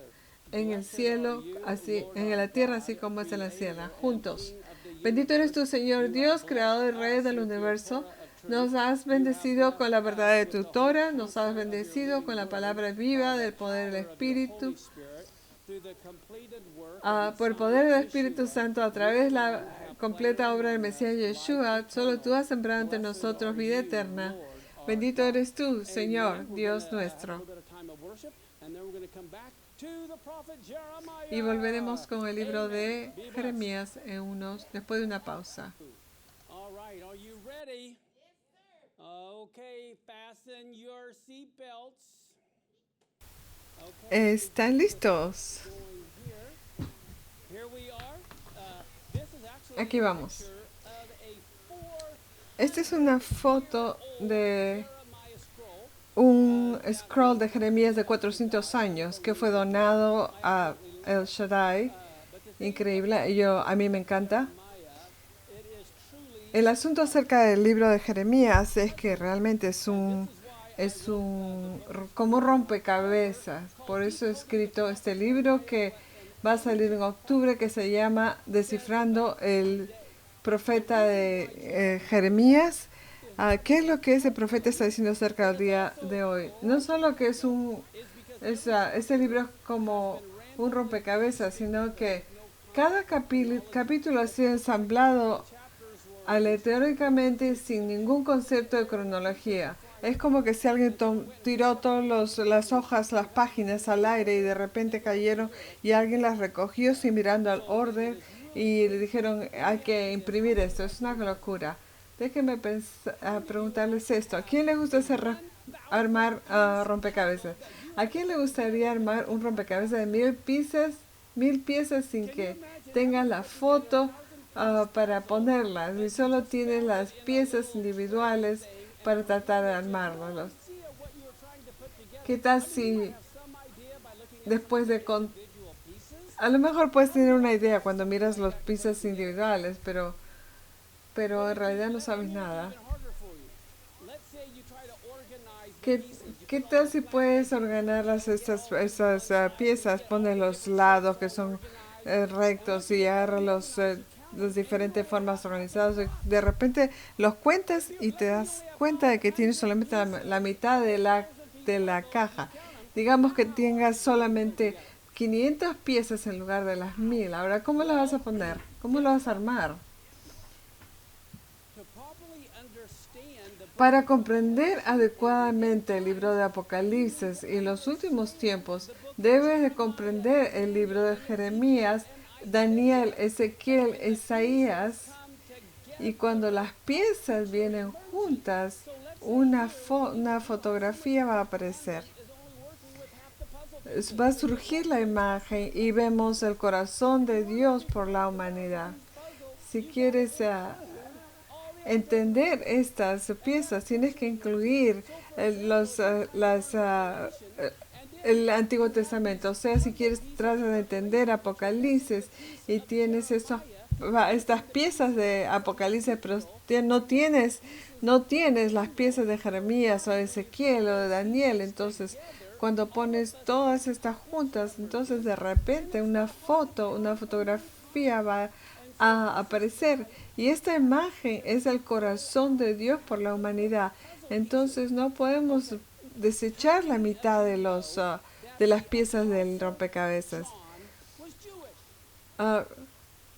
en el cielo, así en la tierra, así como es en la cielo, juntos. Bendito eres tú, Señor Dios, creador y Rey del universo. Nos has bendecido con la verdad de tu Torah, nos has bendecido con la palabra viva del poder del Espíritu, por el poder del Espíritu Santo a través de la completa obra del Mesías Yeshua. Solo tú has sembrado entre nosotros vida eterna. Bendito eres tú, Señor, Dios nuestro. Y volveremos con el libro de Jeremías después de una pausa. ¿Están listos? Aquí vamos. Esta es una foto de un scroll de Jeremías de 400 años que fue donado a El Shaddai. Increíble, a mí me encanta. El asunto acerca del libro de Jeremías es que realmente como rompecabezas. Por eso he escrito este libro que va a salir en octubre, que se llama Descifrando el profeta de Jeremías. ¿Qué es lo que ese profeta está diciendo acerca del día de hoy? No solo que este libro es como un rompecabezas, sino que cada capítulo ha sido ensamblado aleatoriamente sin ningún concepto de cronología. Es como que si alguien tiró todas las hojas, las páginas al aire y de repente cayeron y alguien las recogió sin mirando al orden y le dijeron hay que imprimir esto. Es una locura. Déjenme preguntarles esto. ¿A quién le gusta armar rompecabezas? ¿A quién le gustaría armar un rompecabezas de 1000 piezas, 1000 piezas sin que tenga la foto para ponerlas y solo tienes las piezas individuales para tratar de armarlos? ¿Qué tal si después a lo mejor puedes tener una idea cuando miras las piezas individuales, pero en realidad no sabes nada? ¿Qué, qué tal si puedes ordenar esas piezas? Pones los lados que son rectos y agarras las diferentes formas organizadas. De repente los cuentas y te das cuenta de que tienes solamente la mitad de la caja. Digamos que tengas solamente 500 piezas en lugar de las 1000. Ahora, ¿cómo las vas a poner? ¿Cómo las vas a armar? Para comprender adecuadamente el libro de Apocalipsis y los últimos tiempos, debes de comprender el libro de Jeremías, Daniel, Ezequiel, Isaías. Y cuando las piezas vienen juntas, una fotografía va a aparecer. Va a surgir la imagen y vemos el corazón de Dios por la humanidad. Si quieres entender estas piezas, tienes que incluir el Antiguo Testamento. O sea, si quieres tratar de entender Apocalipsis y tienes estas piezas de Apocalipsis, pero no tienes las piezas de Jeremías o de Ezequiel o de Daniel, entonces cuando pones todas estas juntas, entonces de repente una fotografía va a aparecer. Y esta imagen es el corazón de Dios por la humanidad. Entonces no podemos desechar la mitad de las piezas del rompecabezas.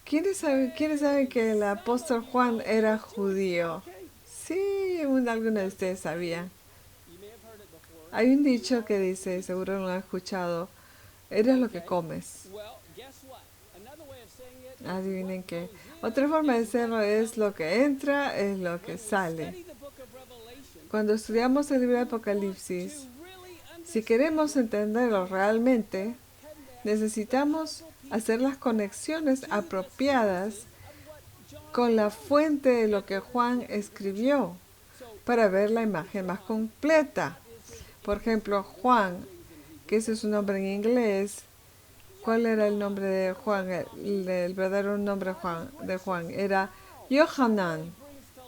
¿Quiénes saben que el apóstol Juan era judío? Sí, algunos de ustedes sabían. Hay un dicho que dice, seguro lo han escuchado, eres lo que comes. Adivinen qué. Otra forma de decirlo es lo que entra, es lo que sale. Cuando estudiamos el libro de Apocalipsis, si queremos entenderlo realmente, necesitamos hacer las conexiones apropiadas con la fuente de lo que Juan escribió para ver la imagen más completa. Por ejemplo, Juan, que ese es su nombre en inglés. ¿Cuál era el nombre de Juan? El verdadero nombre de Juan era Yohanan,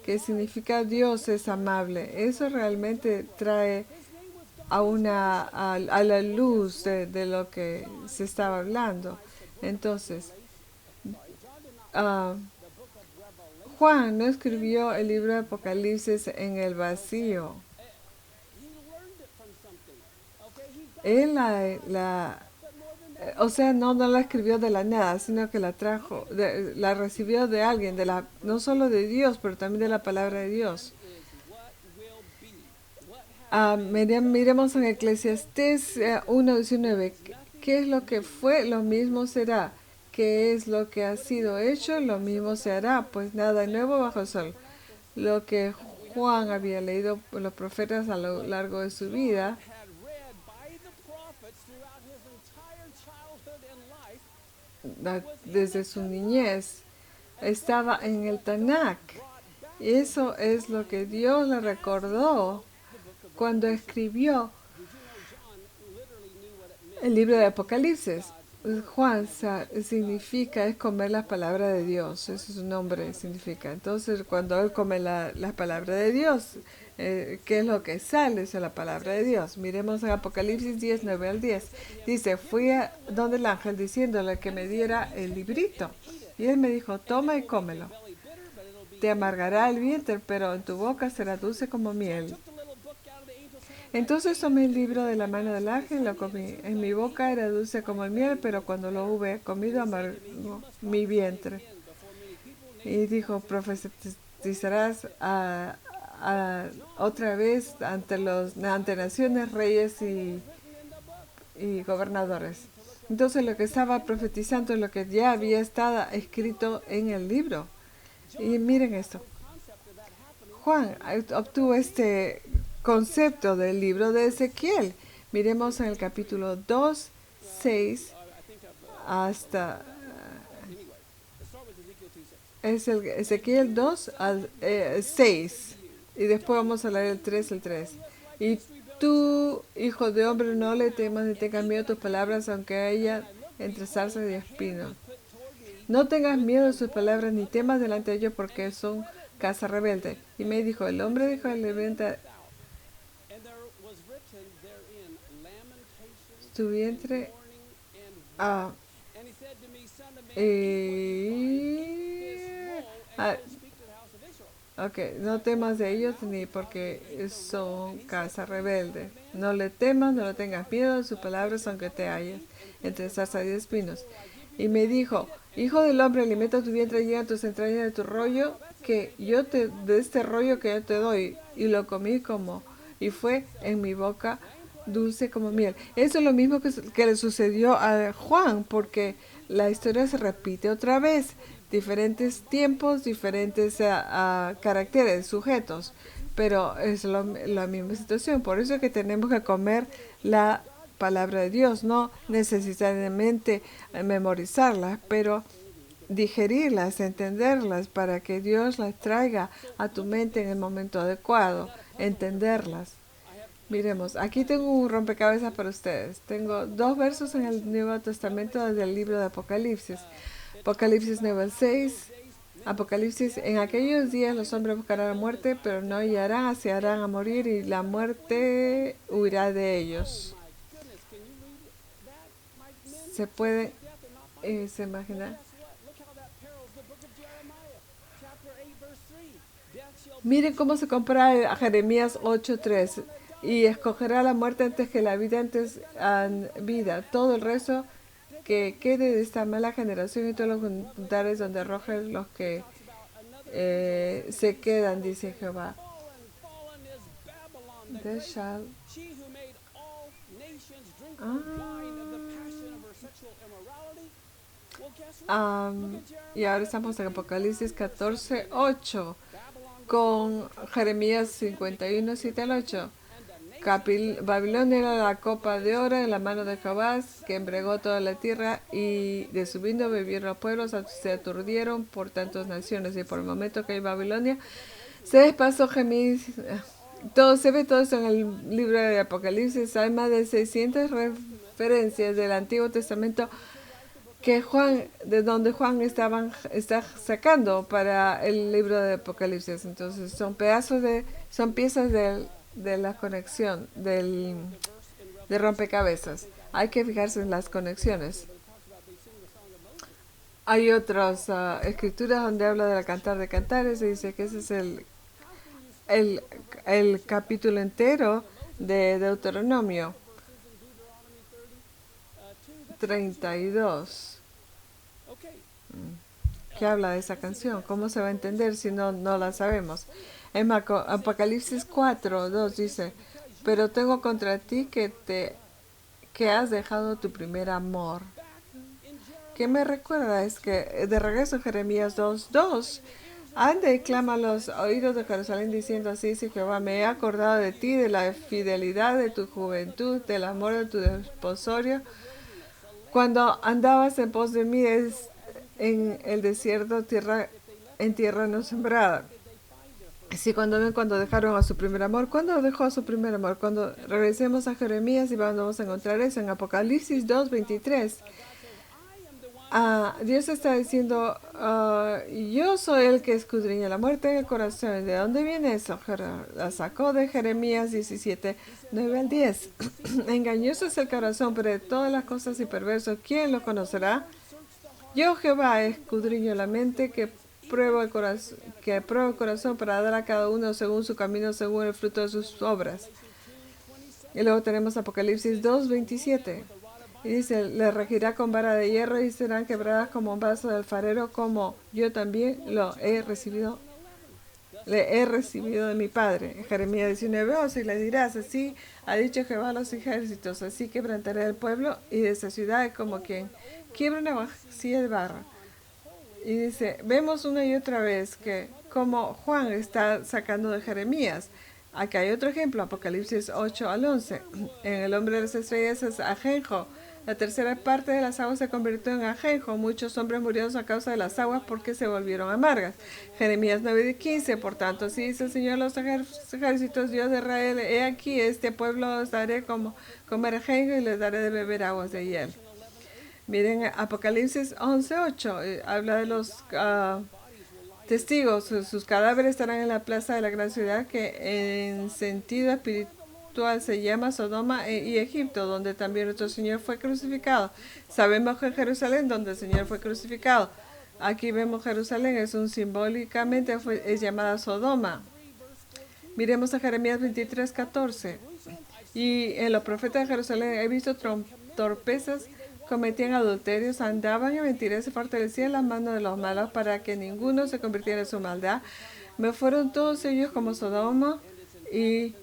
que significa Dios es amable. Eso realmente trae a la luz de lo que se estaba hablando. Entonces, Juan no escribió el libro de Apocalipsis en el vacío. Él no la escribió de la nada, sino que la recibió de alguien, no solo de Dios, pero también de la palabra de Dios. Miremos en Eclesiastés 1:19. ¿Qué es lo que fue? Lo mismo será. ¿Qué es lo que ha sido hecho? Lo mismo se hará. Pues nada nuevo bajo el sol. Lo que Juan había leído por los profetas a lo largo de su vida, desde su niñez, estaba en el Tanakh. Y eso es lo que Dios le recordó cuando escribió el libro de Apocalipsis. Juan significa es comer las palabras de Dios, ese es su nombre, significa. Entonces, cuando él come las palabras de Dios, ¿qué es lo que sale? Es la palabra de Dios. Miremos en Apocalipsis 10, 9 al 10. Dice, fui a donde el ángel diciéndole que me diera el librito. Y él me dijo, toma y cómelo. Te amargará el vientre, pero en tu boca será dulce como miel. Entonces tomé el libro de la mano del ángel y lo comí. En mi boca era dulce como el miel, pero cuando lo hube comido amargó mi vientre. Y dijo, profetizarás otra vez ante naciones, reyes y gobernadores. Entonces lo que estaba profetizando es lo que ya había estado escrito en el libro. Y miren esto. Juan obtuvo este concepto del libro de Ezequiel. Miremos en el capítulo 2, 6 hasta... Es el Ezequiel 2 al 6. Y después vamos a leer el 3 al 3. Y tú, hijo de hombre, no le temas ni tengas miedo a tus palabras, aunque haya entre zarzas y espinos. No tengas miedo de sus palabras ni temas delante de ellos, porque son casa rebelde. Y me dijo, el hombre dijo al levanta tu vientre ok, no temas de ellos ni porque son casa rebelde. No le temas, no le tengas miedo de sus palabras, aunque te halles entre zarzas y espinos. Y me dijo, hijo del hombre, alimenta tu vientre y llena tus entrañas de tu rollo, de este rollo que yo te doy. Y lo comí y fue en mi boca dulce como miel. Eso es lo mismo que le sucedió a Juan, porque la historia se repite otra vez. Diferentes tiempos, diferentes caracteres, sujetos, pero es la misma situación. Por eso es que tenemos que comer la palabra de Dios, no necesariamente memorizarlas, pero digerirlas, entenderlas, para que Dios las traiga a tu mente en el momento adecuado, entenderlas. Miremos, aquí tengo un rompecabezas para ustedes. Tengo 2 versos en el Nuevo Testamento desde el libro de Apocalipsis. Apocalipsis 9 al 6. Apocalipsis, en aquellos días los hombres buscarán la muerte, pero no hallarán, se harán a morir y la muerte huirá de ellos. Se puede se imaginar. Miren cómo se compara a Jeremías 8:3. Y escogerá la muerte antes que la vida, vida. Todo el resto que quede de esta mala generación y todos los juntares donde arrojen los que se quedan, dice Jehová. Y ahora estamos en Apocalipsis 14:8 con Jeremías 51, 7 al 8. Babilonia era la copa de oro en la mano de Jehová, que embregó toda la tierra, y de su vino bebieron los pueblos, se aturdieron por tantas naciones. Y por el momento que hay Babilonia, se despasó gemir. Se ve todo eso en el libro de Apocalipsis. Hay más de 600 referencias del Antiguo Testamento de donde Juan está sacando para el libro de Apocalipsis. Entonces son piezas de la conexión de rompecabezas. Hay que fijarse en las conexiones. Hay otras escrituras donde habla de la Cantar de Cantares y dice que ese es el capítulo entero de Deuteronomio 32, que habla de esa canción. ¿Cómo se va a entender si no la sabemos? En Apocalipsis 4:2 dice, pero tengo contra ti que has dejado tu primer amor. ¿Qué me recuerda? Es que de regreso en Jeremías 2:2, anda y clama a los oídos de Jerusalén diciendo, así dice Jehová, me he acordado de ti, de la fidelidad de tu juventud, del amor de tu desposorio, cuando andabas en pos de mí en el desierto, en tierra no sembrada. Sí, cuando dejaron a su primer amor. ¿Cuándo dejó a su primer amor? Cuando regresemos a Jeremías y vamos a encontrar eso en Apocalipsis 2:23. Dios está diciendo, yo soy el que escudriña la muerte en el corazón. ¿De dónde viene eso? La sacó de Jeremías 17:9 al 10. Engañoso es el corazón, pero de todas las cosas y perverso, ¿quién lo conocerá? Yo, Jehová, escudriño la mente, pruebo el corazón para dar a cada uno según su camino, según el fruto de sus obras. Y luego tenemos Apocalipsis 2:27. Y dice, le regirá con vara de hierro y serán quebradas como un vaso de alfarero, como yo también le he recibido de mi Padre. En Jeremías 19:11, y le dirás, así ha dicho Jehová a los ejércitos, así quebrantaré el pueblo y de esa ciudad como quien quiebra una vasija de barro. Y dice, vemos una y otra vez que como Juan está sacando de Jeremías. Aquí hay otro ejemplo, Apocalipsis 8:11. En el hombre de las estrellas es ajenjo. La tercera parte de las aguas se convirtió en ajenjo. Muchos hombres murieron a causa de las aguas porque se volvieron amargas. Jeremías 9:15. Por tanto, así dice el Señor los ejércitos, Dios de Israel, he aquí, este pueblo os daré como comer ajenjo y les daré de beber aguas de hiel. Miren, Apocalipsis 11:8 habla de los testigos. Sus cadáveres estarán en la plaza de la gran ciudad que en sentido espiritual se llama Sodoma y Egipto, donde también nuestro Señor fue crucificado. Sabemos que Jerusalén, donde el Señor fue crucificado. Aquí vemos Jerusalén, simbólicamente es llamada Sodoma. Miremos a Jeremías 23:14. Y en los profetas de Jerusalén he visto torpezas, cometían adulterios, andaban en mentiras, se fortalecían las manos de los malos para que ninguno se convirtiera en su maldad. Me fueron todos ellos como Sodoma y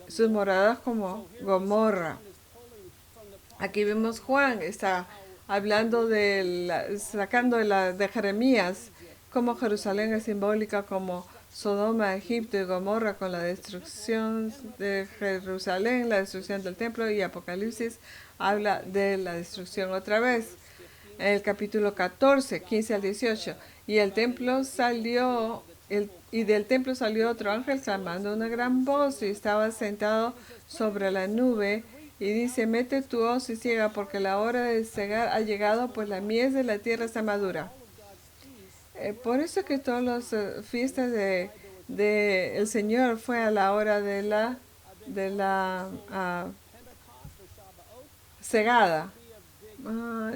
sus moradas como Gomorra. Aquí vemos Juan, está hablando sacando de Jeremías, como Jerusalén es simbólica como Sodoma, Egipto y Gomorra, con la destrucción de Jerusalén, la destrucción del templo, y Apocalipsis habla de la destrucción otra vez. En el capítulo 14, 15 al 18, y del templo salió otro ángel clamando una gran voz, y estaba sentado sobre la nube, y dice, mete tu hoz y ciega, porque la hora de cegar ha llegado, pues la mies de la tierra está madura. Por eso que todas las fiestas de el Señor fue a la hora de la cegada,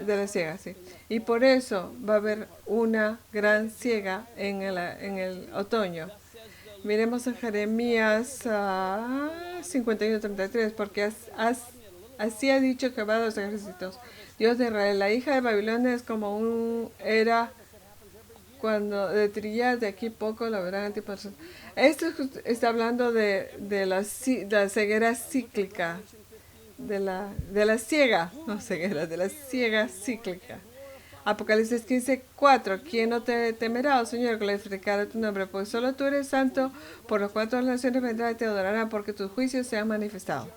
de la siega, sí. Y por eso va a haber una gran siega en el otoño. Miremos en Jeremías 51:33, porque así ha dicho Jehová de los ejércitos, Dios de Israel, la hija de Babilonia es como era cuando de trillas de aquí poco la verán. Esto está hablando de la ceguera cíclica, de la siega, no ceguera, de la siega cíclica. Apocalipsis 15:4. ¿Quién no te temerá, oh Señor, glorificará tu nombre? Pues solo tú eres santo, por los cuatro las naciones vendrán y te adorarán, porque tus juicios se han manifestado.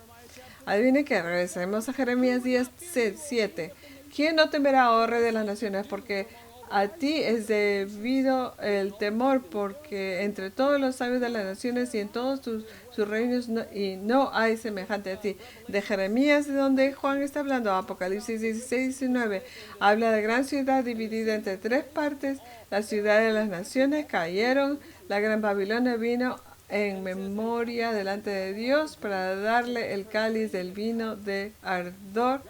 Adivine que regresemos a Jeremías 10:7. ¿Quién no temerá, oh Rey de las naciones? Porque a ti es debido el temor, porque entre todos los sabios de las naciones y en todos sus reinos no hay semejante a ti. De Jeremías, de donde Juan está hablando, Apocalipsis 16:19, habla de gran ciudad dividida entre tres partes. Las ciudades de las naciones cayeron, la gran Babilonia vino en memoria delante de Dios para darle el cáliz del vino de ardor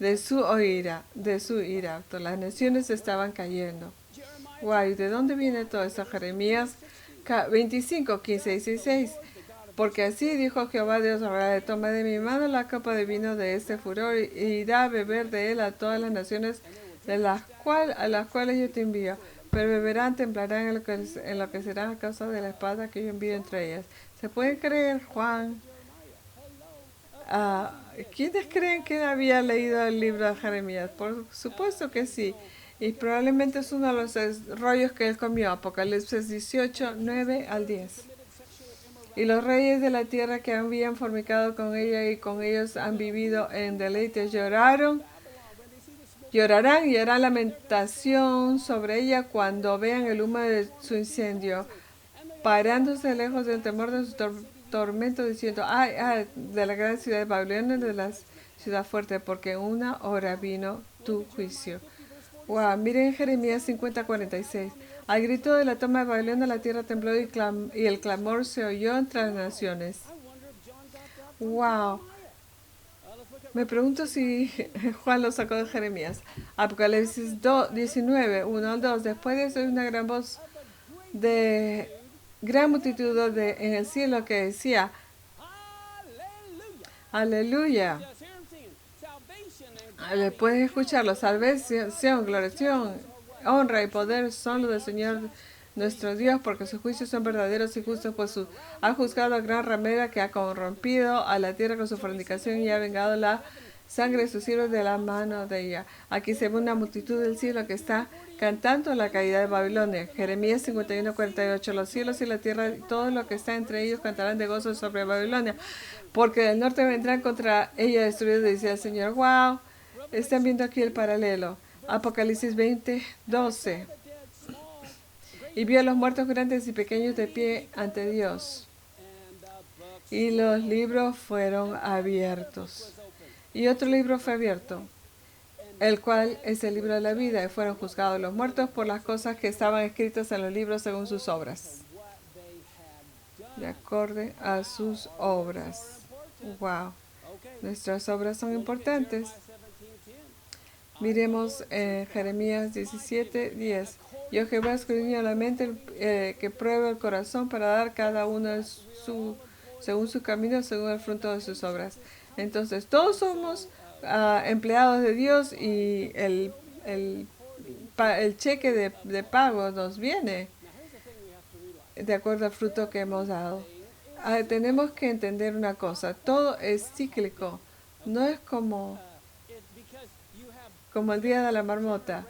de su ira. Las naciones estaban cayendo. Guay, ¿de dónde viene todo esto? Jeremías 25:15-16. Porque así dijo Jehová Dios, toma de mi mano la copa de vino de este furor y da a beber de él a todas las naciones a las cuales yo te envío. Pero beberán, temblarán, enloquecerán a causa de la espada que yo envío entre ellas. ¿Se puede creer, Juan? ¿Quiénes creen que había leído el libro de Jeremías? Por supuesto que sí. Y probablemente es uno de los rollos que él comió. Apocalipsis 18:9-10. Y los reyes de la tierra que habían fornicado con ella y con ellos han vivido en deleites llorarán y harán lamentación sobre ella cuando vean el humo de su incendio. parándose lejos del temor de su tormento, diciendo, ay, ay, de la gran ciudad de Babilonia, de la ciudad fuerte, porque en una hora vino tu juicio. Wow, miren Jeremías 50:46. Al grito de la toma de Babilonia, la tierra tembló y el clamor se oyó entre las naciones. Wow. Me pregunto si Juan lo sacó de Jeremías. Apocalipsis 19, 1 al 2. Después de eso hay una gran voz de gran multitud en el cielo que decía, aleluya. Le puedes escucharlo. Salvación, glorificación, honra y poder son los del Señor nuestro Dios, porque sus juicios son verdaderos y justos, pues ha juzgado a gran ramera que ha corrompido a la tierra con su fornicación y ha vengado la sangre de sus siervos de la mano de ella. Aquí se ve una multitud del cielo que está cantando la caída de Babilonia. Jeremías 51:48. Los cielos y la tierra y todo lo que está entre ellos cantarán de gozo sobre Babilonia, porque del norte vendrán contra ella destruidos, dice el Señor. Wow, están viendo aquí el paralelo. Apocalipsis 20:12. Y vio a los muertos grandes y pequeños de pie ante Dios. Y los libros fueron abiertos. Y otro libro fue abierto, el cual es el libro de la vida. Y fueron juzgados los muertos por las cosas que estaban escritas en los libros según sus obras. De acuerdo a sus obras. Wow. Nuestras obras son importantes. Miremos Jeremías 17:10. Yo Jehová escudriño la mente, que prueba el corazón para dar cada uno según su camino, según el fruto de sus obras. Entonces, todos somos empleados de Dios y el cheque de pago nos viene de acuerdo al fruto que hemos dado. Tenemos que entender una cosa, todo es cíclico, no es como el día de la marmota.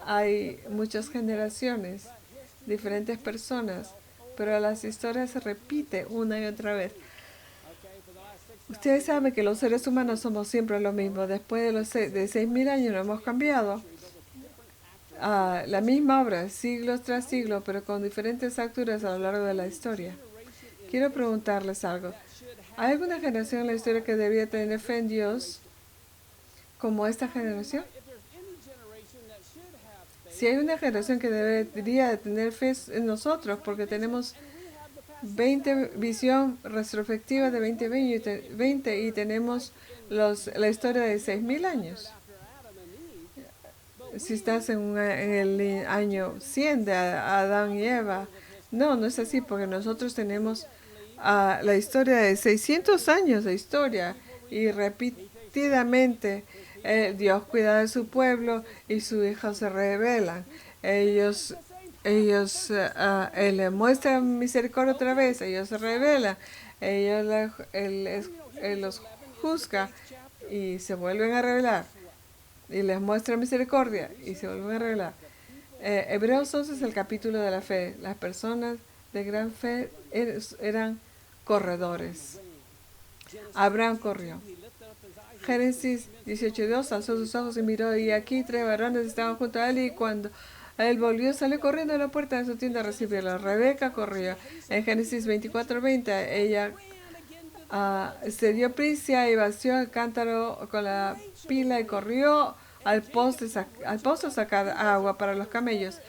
Hay muchas generaciones, diferentes personas, pero las historias se repiten una y otra vez. Ustedes saben que los seres humanos somos siempre lo mismo. Después de 6.000 años no hemos cambiado. La misma obra, siglos tras siglos, pero con diferentes alturas a lo largo de la historia. Quiero preguntarles algo. ¿Hay alguna generación en la historia que debía tener fe en Dios como esta generación? Si hay una generación que debería tener fe en nosotros, porque tenemos visión retrospectiva de 2020 y tenemos la historia de 6.000 años. Si estás en el año 100 de Adán y Eva, no es así, porque nosotros tenemos la historia de 600 años de historia y repetidamente Dios cuida de su pueblo y sus hijos se rebelan. Ellos le muestran misericordia otra vez, ellos se rebelan, él los juzga y se vuelven a rebelar. Y les muestra misericordia y se vuelven a rebelar. Hebreos 11 es el capítulo de la fe. Las personas de gran fe eran corredores. Abraham corrió. Génesis 18:2, alzó sus ojos y miró, y aquí 3 varones estaban junto a él, y cuando él volvió, salió corriendo a la puerta de su tienda a recibirlo. Rebeca corrió. En Génesis 24:20, ella se dio prisa y vació el cántaro con la pila y corrió al pozo a sacar agua para los camellos.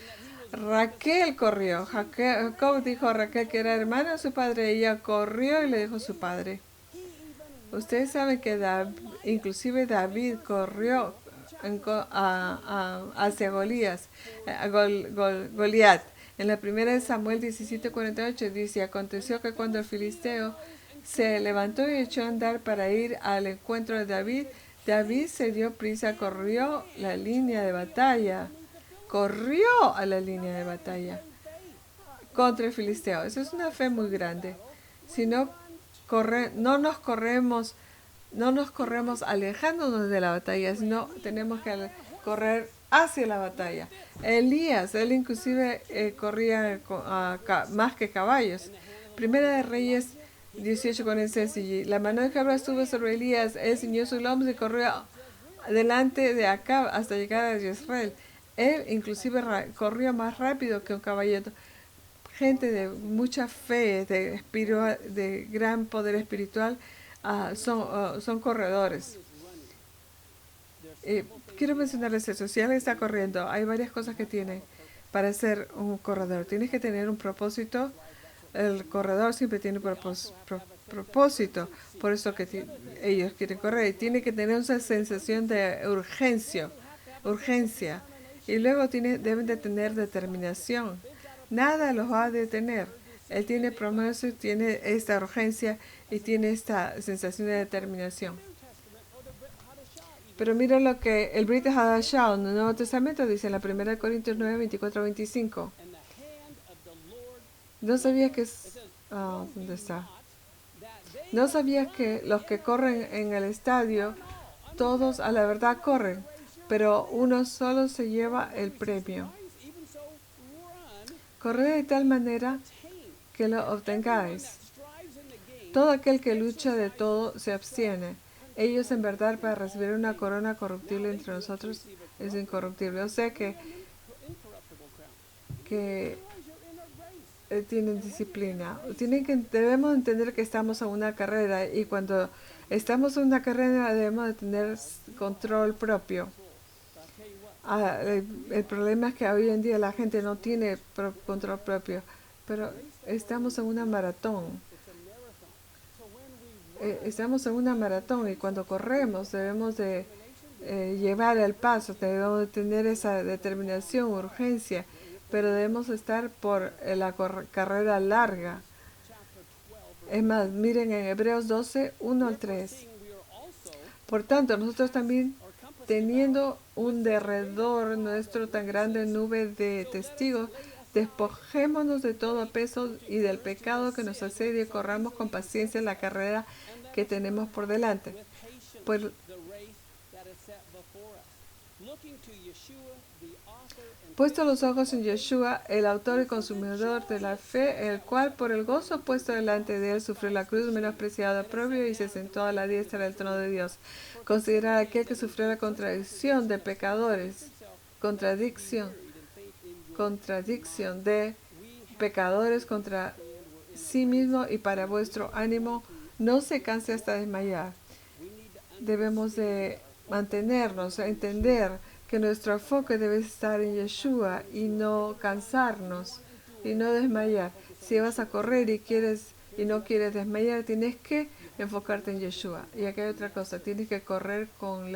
Raquel corrió. Jacob dijo a Raquel que era hermana de su padre. Ella corrió y le dijo a su padre. Ustedes saben que inclusive David corrió hacia Goliat. En la primera de Samuel 17:48 dice, aconteció que cuando el filisteo se levantó y echó a andar para ir al encuentro de David, David se dio prisa, corrió la línea de batalla. Corrió a la línea de batalla contra el filisteo. Eso es una fe muy grande. Si no nos corremos alejándonos de la batalla, sino tenemos que correr hacia la batalla. Elías, él inclusive corría más que caballos. Primera de Reyes 18:46. La mano de Jehová estuvo sobre Elías, él ciñó sus lomos y corrió delante de Acab hasta llegar a Jezreel. Él inclusive corrió más rápido que un caballero. gente de mucha fe, de gran poder espiritual, son corredores. Quiero mencionarles eso. Si alguien está corriendo, hay varias cosas que tiene para ser un corredor. Tienes que tener un propósito. El corredor siempre tiene propósito. Por eso que ellos quieren correr. Y tiene que tener una sensación de urgencia. Y luego deben de tener determinación. Nada los va a detener. Él tiene propósito, tiene esta urgencia y tiene esta sensación de determinación. Pero mira lo que el Brit Hadashah en el Nuevo Testamento dice en la 1 Corintios 9, 24, 25. No sabía que ¿dónde está? No sabía que los que corren en el estadio, todos a la verdad corren, pero uno solo se lleva el premio. Corred de tal manera que lo obtengáis. Todo aquel que lucha de todo se abstiene. Ellos en verdad para recibir una corona corruptible entre nosotros es incorruptible. O sea que tienen disciplina. Debemos entender que estamos en una carrera y cuando estamos en una carrera debemos de tener control propio. El problema es que hoy en día la gente no tiene control propio, pero estamos en una maratón. Estamos en una maratón y cuando corremos debemos de llevar el paso, debemos de tener esa determinación, urgencia, pero debemos estar por la carrera larga. Es más, miren en Hebreos 12, 1 al 3. Por tanto, nosotros también, teniendo un derredor nuestro tan grande nube de testigos, despojémonos de todo peso y del pecado que nos asedia y corramos con paciencia la carrera que tenemos por delante. Puesto los ojos en Yeshua, el autor y consumidor de la fe, el cual por el gozo puesto delante de él sufrió la cruz menospreciada propio y se sentó a la diestra del trono de Dios. Considerad aquel que sufrió la contradicción de pecadores, contradicción de pecadores contra sí mismo y para vuestro ánimo no se canse hasta desmayar. Debemos de mantenernos, entender que nuestro enfoque debe estar en Yeshua y no cansarnos y no desmayar. Si vas a correr y no quieres desmayar, tienes que enfocarte en Yeshua. Y aquí hay otra cosa, tienes que correr con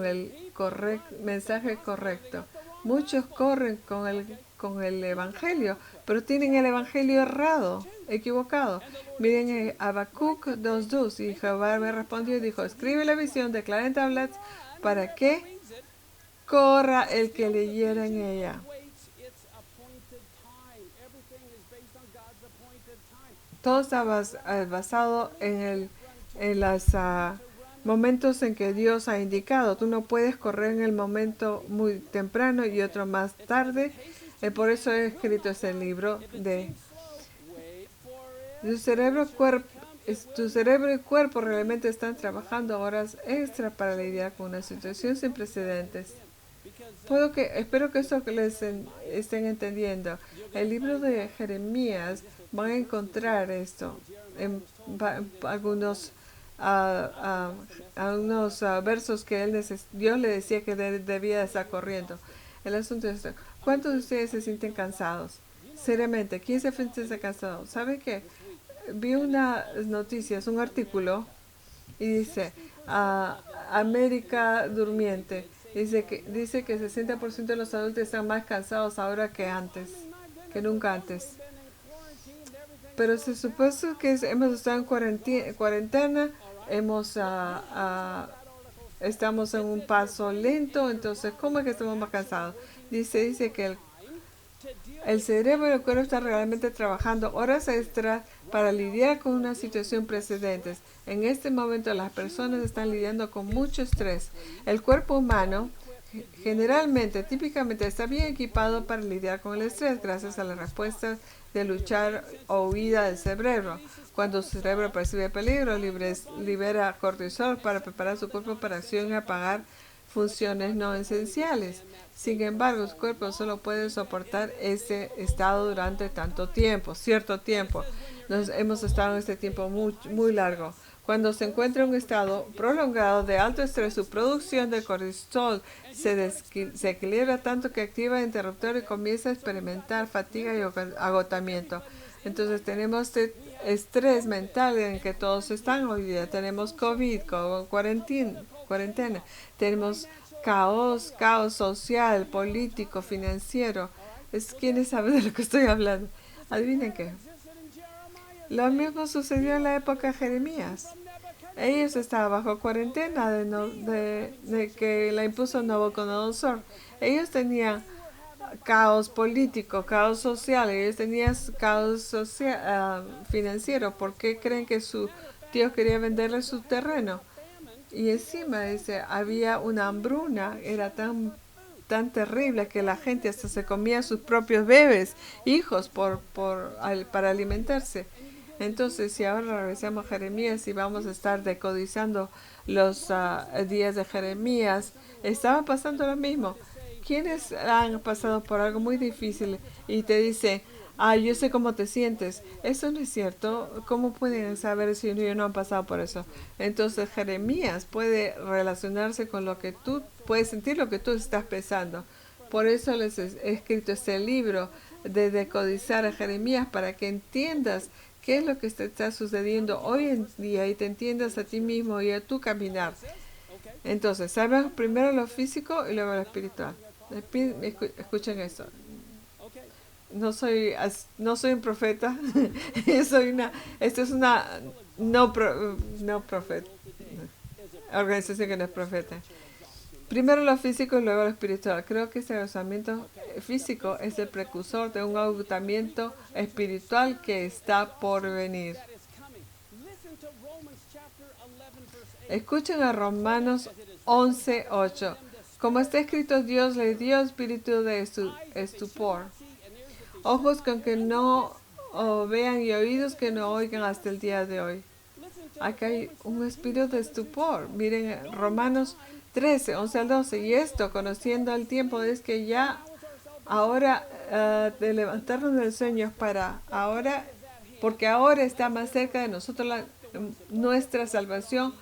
el mensaje correcto. Muchos corren con el evangelio, pero tienen el evangelio errado, equivocado. Miren Habacuc 2:2, y Jehová me respondió y dijo: escribe la visión, declara en tablas, para que corra el que leyera en ella. Todo está basado en los momentos en que Dios ha indicado. Tú no puedes correr en el momento muy temprano y otro más tarde. Por eso he escrito ese libro de tu cerebro y cuerpo realmente están trabajando horas extra para lidiar con una situación sin precedentes. Espero que eso les estén entendiendo. El libro de Jeremías van a encontrar esto en algunos versos que Dios le decía que debía estar corriendo. El asunto es esto. ¿Cuántos de ustedes se sienten cansados? Seriamente, ¿quién se siente cansado? ¿Sabe qué? Vi unas noticias, un artículo, y dice, América durmiente. Dice que el 60% de los adultos están más cansados ahora que nunca antes. Pero se supone que hemos estado en cuarentena, estamos en un paso lento, entonces, ¿cómo es que estamos más cansados? Dice que el cerebro y el cuerpo están realmente trabajando horas extras para lidiar con una situación precedente. En este momento las personas están lidiando con mucho estrés. El cuerpo humano típicamente está bien equipado para lidiar con el estrés gracias a la respuesta de luchar o huida del cerebro. Cuando su cerebro percibe peligro, libera cortisol para preparar su cuerpo para acción y apagar funciones no esenciales. Sin embargo, su cuerpo solo puede soportar ese estado durante tanto tiempo, cierto tiempo. Nos hemos estado en este tiempo muy largo. Cuando se encuentra en un estado prolongado de alto estrés, su producción de cortisol se equilibra tanto que activa el interruptor y comienza a experimentar fatiga y agotamiento. Entonces tenemos este estrés mental en que todos están hoy día. Tenemos COVID, cuarentena. Tenemos caos social, político, financiero. ¿Quiénes saben de lo que estoy hablando? Adivinen qué. Lo mismo sucedió en la época de Jeremías. Ellos estaban bajo cuarentena de que la impuso Nabucodonosor. Ellos tenían caos político, caos social, ellos tenían caos financiero. ¿Por qué creen que su tío quería venderle su terreno? Y encima dice, había una hambruna, era tan terrible que la gente hasta se comía sus propios bebés, hijos, para alimentarse. Entonces, si ahora regresamos a Jeremías y vamos a estar decodizando los días de Jeremías, estaba pasando lo mismo. ¿Quiénes han pasado por algo muy difícil y te dicen, yo sé cómo te sientes? Eso no es cierto. ¿Cómo pueden saber si ellos no han pasado por eso? Entonces, Jeremías puede relacionarse con lo que tú puedes sentir, lo que tú estás pensando. Por eso les he escrito este libro de decodizar a Jeremías para que entiendas qué es lo que está sucediendo hoy en día y te entiendas a ti mismo y a tu caminar. Entonces, sabes primero lo físico y luego lo espiritual. Escuchen esto. No soy un profeta. Esta es una no profeta. Organización que no es profeta. Primero lo físico y luego lo espiritual. Creo que este agotamiento físico es el precursor de un agotamiento espiritual que está por venir. Escuchen a Romanos 11:8. Como está escrito, Dios le dio espíritu de estupor, ojos con que no vean y oídos que no oigan hasta el día de hoy. Acá hay un espíritu de estupor. Miren Romanos 13:11-12. Y esto, conociendo el tiempo, es que ya ahora de levantarnos del sueño para ahora, porque ahora está más cerca de nosotros nuestra salvación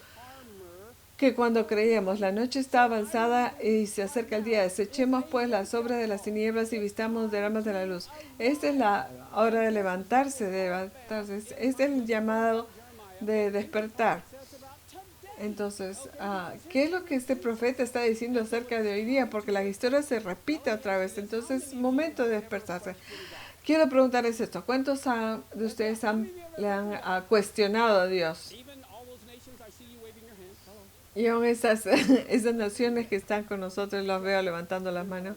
que cuando creíamos. La noche está avanzada y se acerca el día. Desechemos pues las obras de las tinieblas y vistamos de armas de la luz. Esta es la hora de levantarse. Este es el llamado de despertar. Entonces, ¿qué es lo que este profeta está diciendo acerca de hoy día? Porque la historia se repite otra vez. Entonces, es momento de despertarse. Quiero preguntarles esto. ¿Cuántos de ustedes le han cuestionado a Dios? Y aún esas naciones que están con nosotros, los veo levantando las manos.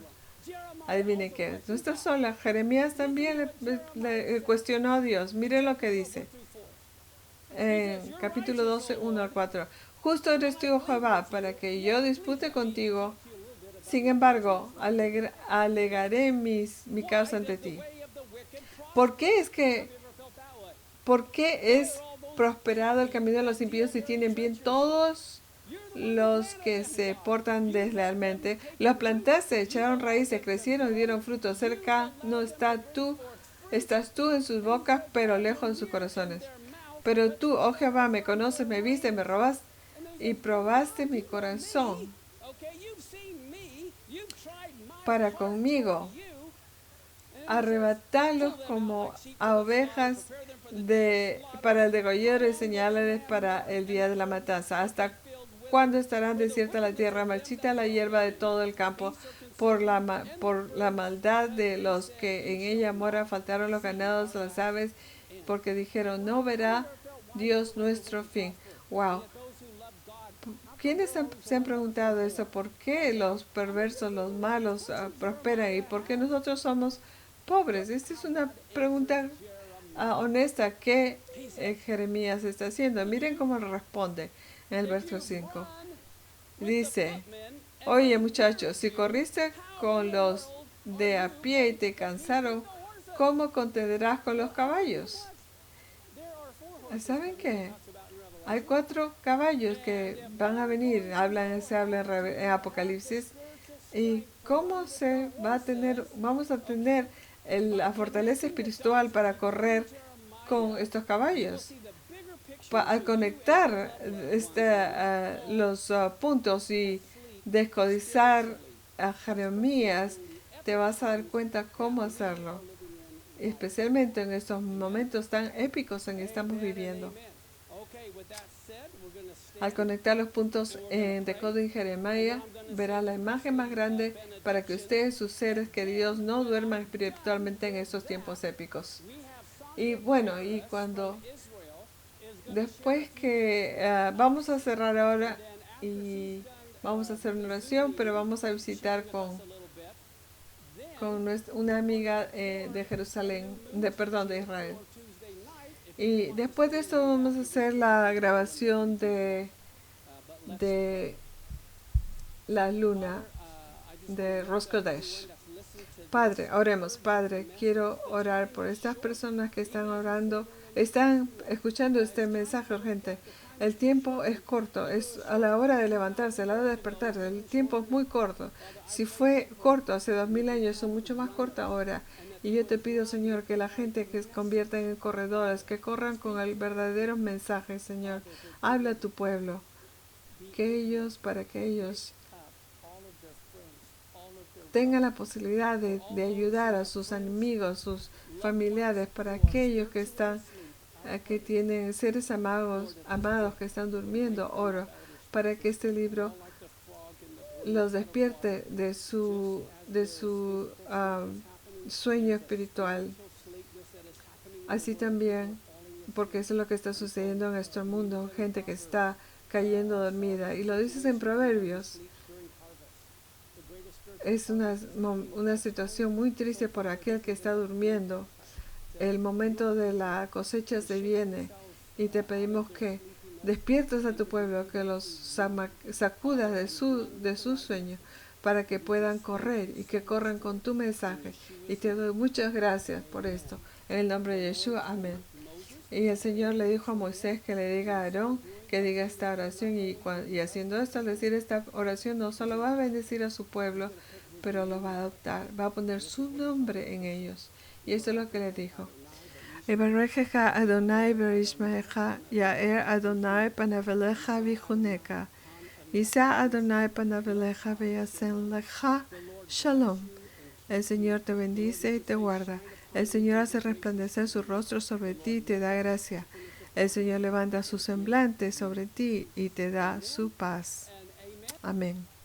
Adivinen qué. No está sola. Jeremías también le cuestionó a Dios. Miren lo que dice. Capítulo 12, 1-4. Justo eres tú, Jehová, para que yo dispute contigo. Sin embargo, alegaré mi causa ante ti. ¿Por qué es prosperado el camino de los impíos si tienen bien todos los que se portan deslealmente? Los plantaste, echaron raíces, crecieron y dieron fruto. Cerca no estás tú en sus bocas, pero lejos de sus corazones. Pero tú, oh Jehová, me conoces, me viste, me robaste y probaste mi corazón para conmigo. Arrebatarlos como a ovejas para el degollero y señales para el día de la matanza. ¿Hasta cuándo estarán desierta la tierra, marchita la hierba de todo el campo? Por la maldad de los que en ella moran, faltaron los ganados, las aves, porque dijeron, no verá Dios nuestro fin. Wow. ¿Quiénes se han preguntado eso? ¿Por qué los perversos, los malos prosperan y por qué nosotros somos pobres? Esta es una pregunta honesta que Jeremías está haciendo. Miren cómo responde en el verso 5. Dice, oye muchachos, si corriste con los de a pie y te cansaron, ¿cómo contenderás con los caballos? ¿Saben qué? Hay 4 caballos que van a venir, se habla en Apocalipsis. ¿Y cómo se va a tener, vamos a tener la fortaleza espiritual para correr con estos caballos? Al conectar los puntos y descodizar a Jeremías, te vas a dar cuenta cómo hacerlo, especialmente en estos momentos tan épicos en que estamos viviendo. Al conectar los puntos en Decoding Jeremiah, verá la imagen más grande para que ustedes, sus seres queridos, no duerman espiritualmente en estos tiempos épicos. Y bueno, y cuando después que vamos a cerrar ahora y vamos a hacer una oración, pero vamos a visitar con una amiga de Jerusalén, de Israel. Y después de esto vamos a hacer la grabación de la luna de Rosh Kodesh. Padre, oremos. Padre, quiero orar por estas personas que están orando, están escuchando este mensaje urgente. El tiempo es corto, es a la hora de levantarse, a la hora de despertarse. El tiempo es muy corto. Si fue corto hace 2000 años, es mucho más corto ahora. Y yo te pido, Señor, que la gente que se convierta en corredores, que corran con el verdadero mensaje, Señor. Habla a tu pueblo. Para que ellos tengan la posibilidad de ayudar a sus enemigos, sus familiares, para aquellos que están, que tienen seres amados que están durmiendo, oro, para que este libro los despierte de su sueño espiritual. Así también, porque eso es lo que está sucediendo en nuestro mundo, gente que está cayendo dormida. Y lo dices en Proverbios. Es una situación muy triste por aquel que está durmiendo. El momento de la cosecha se viene y te pedimos que despiertes a tu pueblo, que los sacudas de su sueño para que puedan correr y que corran con tu mensaje. Y te doy muchas gracias por esto. En el nombre de Yeshua, amén. Y el Señor le dijo a Moisés que le diga a Aarón que diga esta oración y haciendo esto, al decir esta oración, no solo va a bendecir a su pueblo, pero lo va a adoptar, va a poner su nombre en ellos. Y eso es lo que le dijo. Ebarejeja Adonai berishmecha, Yaer Adonai panavelecha vichuneka, Isa Adonai panavelecha veyasen lecha shalom. El Señor te bendice y te guarda. El Señor hace resplandecer su rostro sobre ti y te da gracia. El Señor levanta su semblante sobre ti y te da su paz. Amén.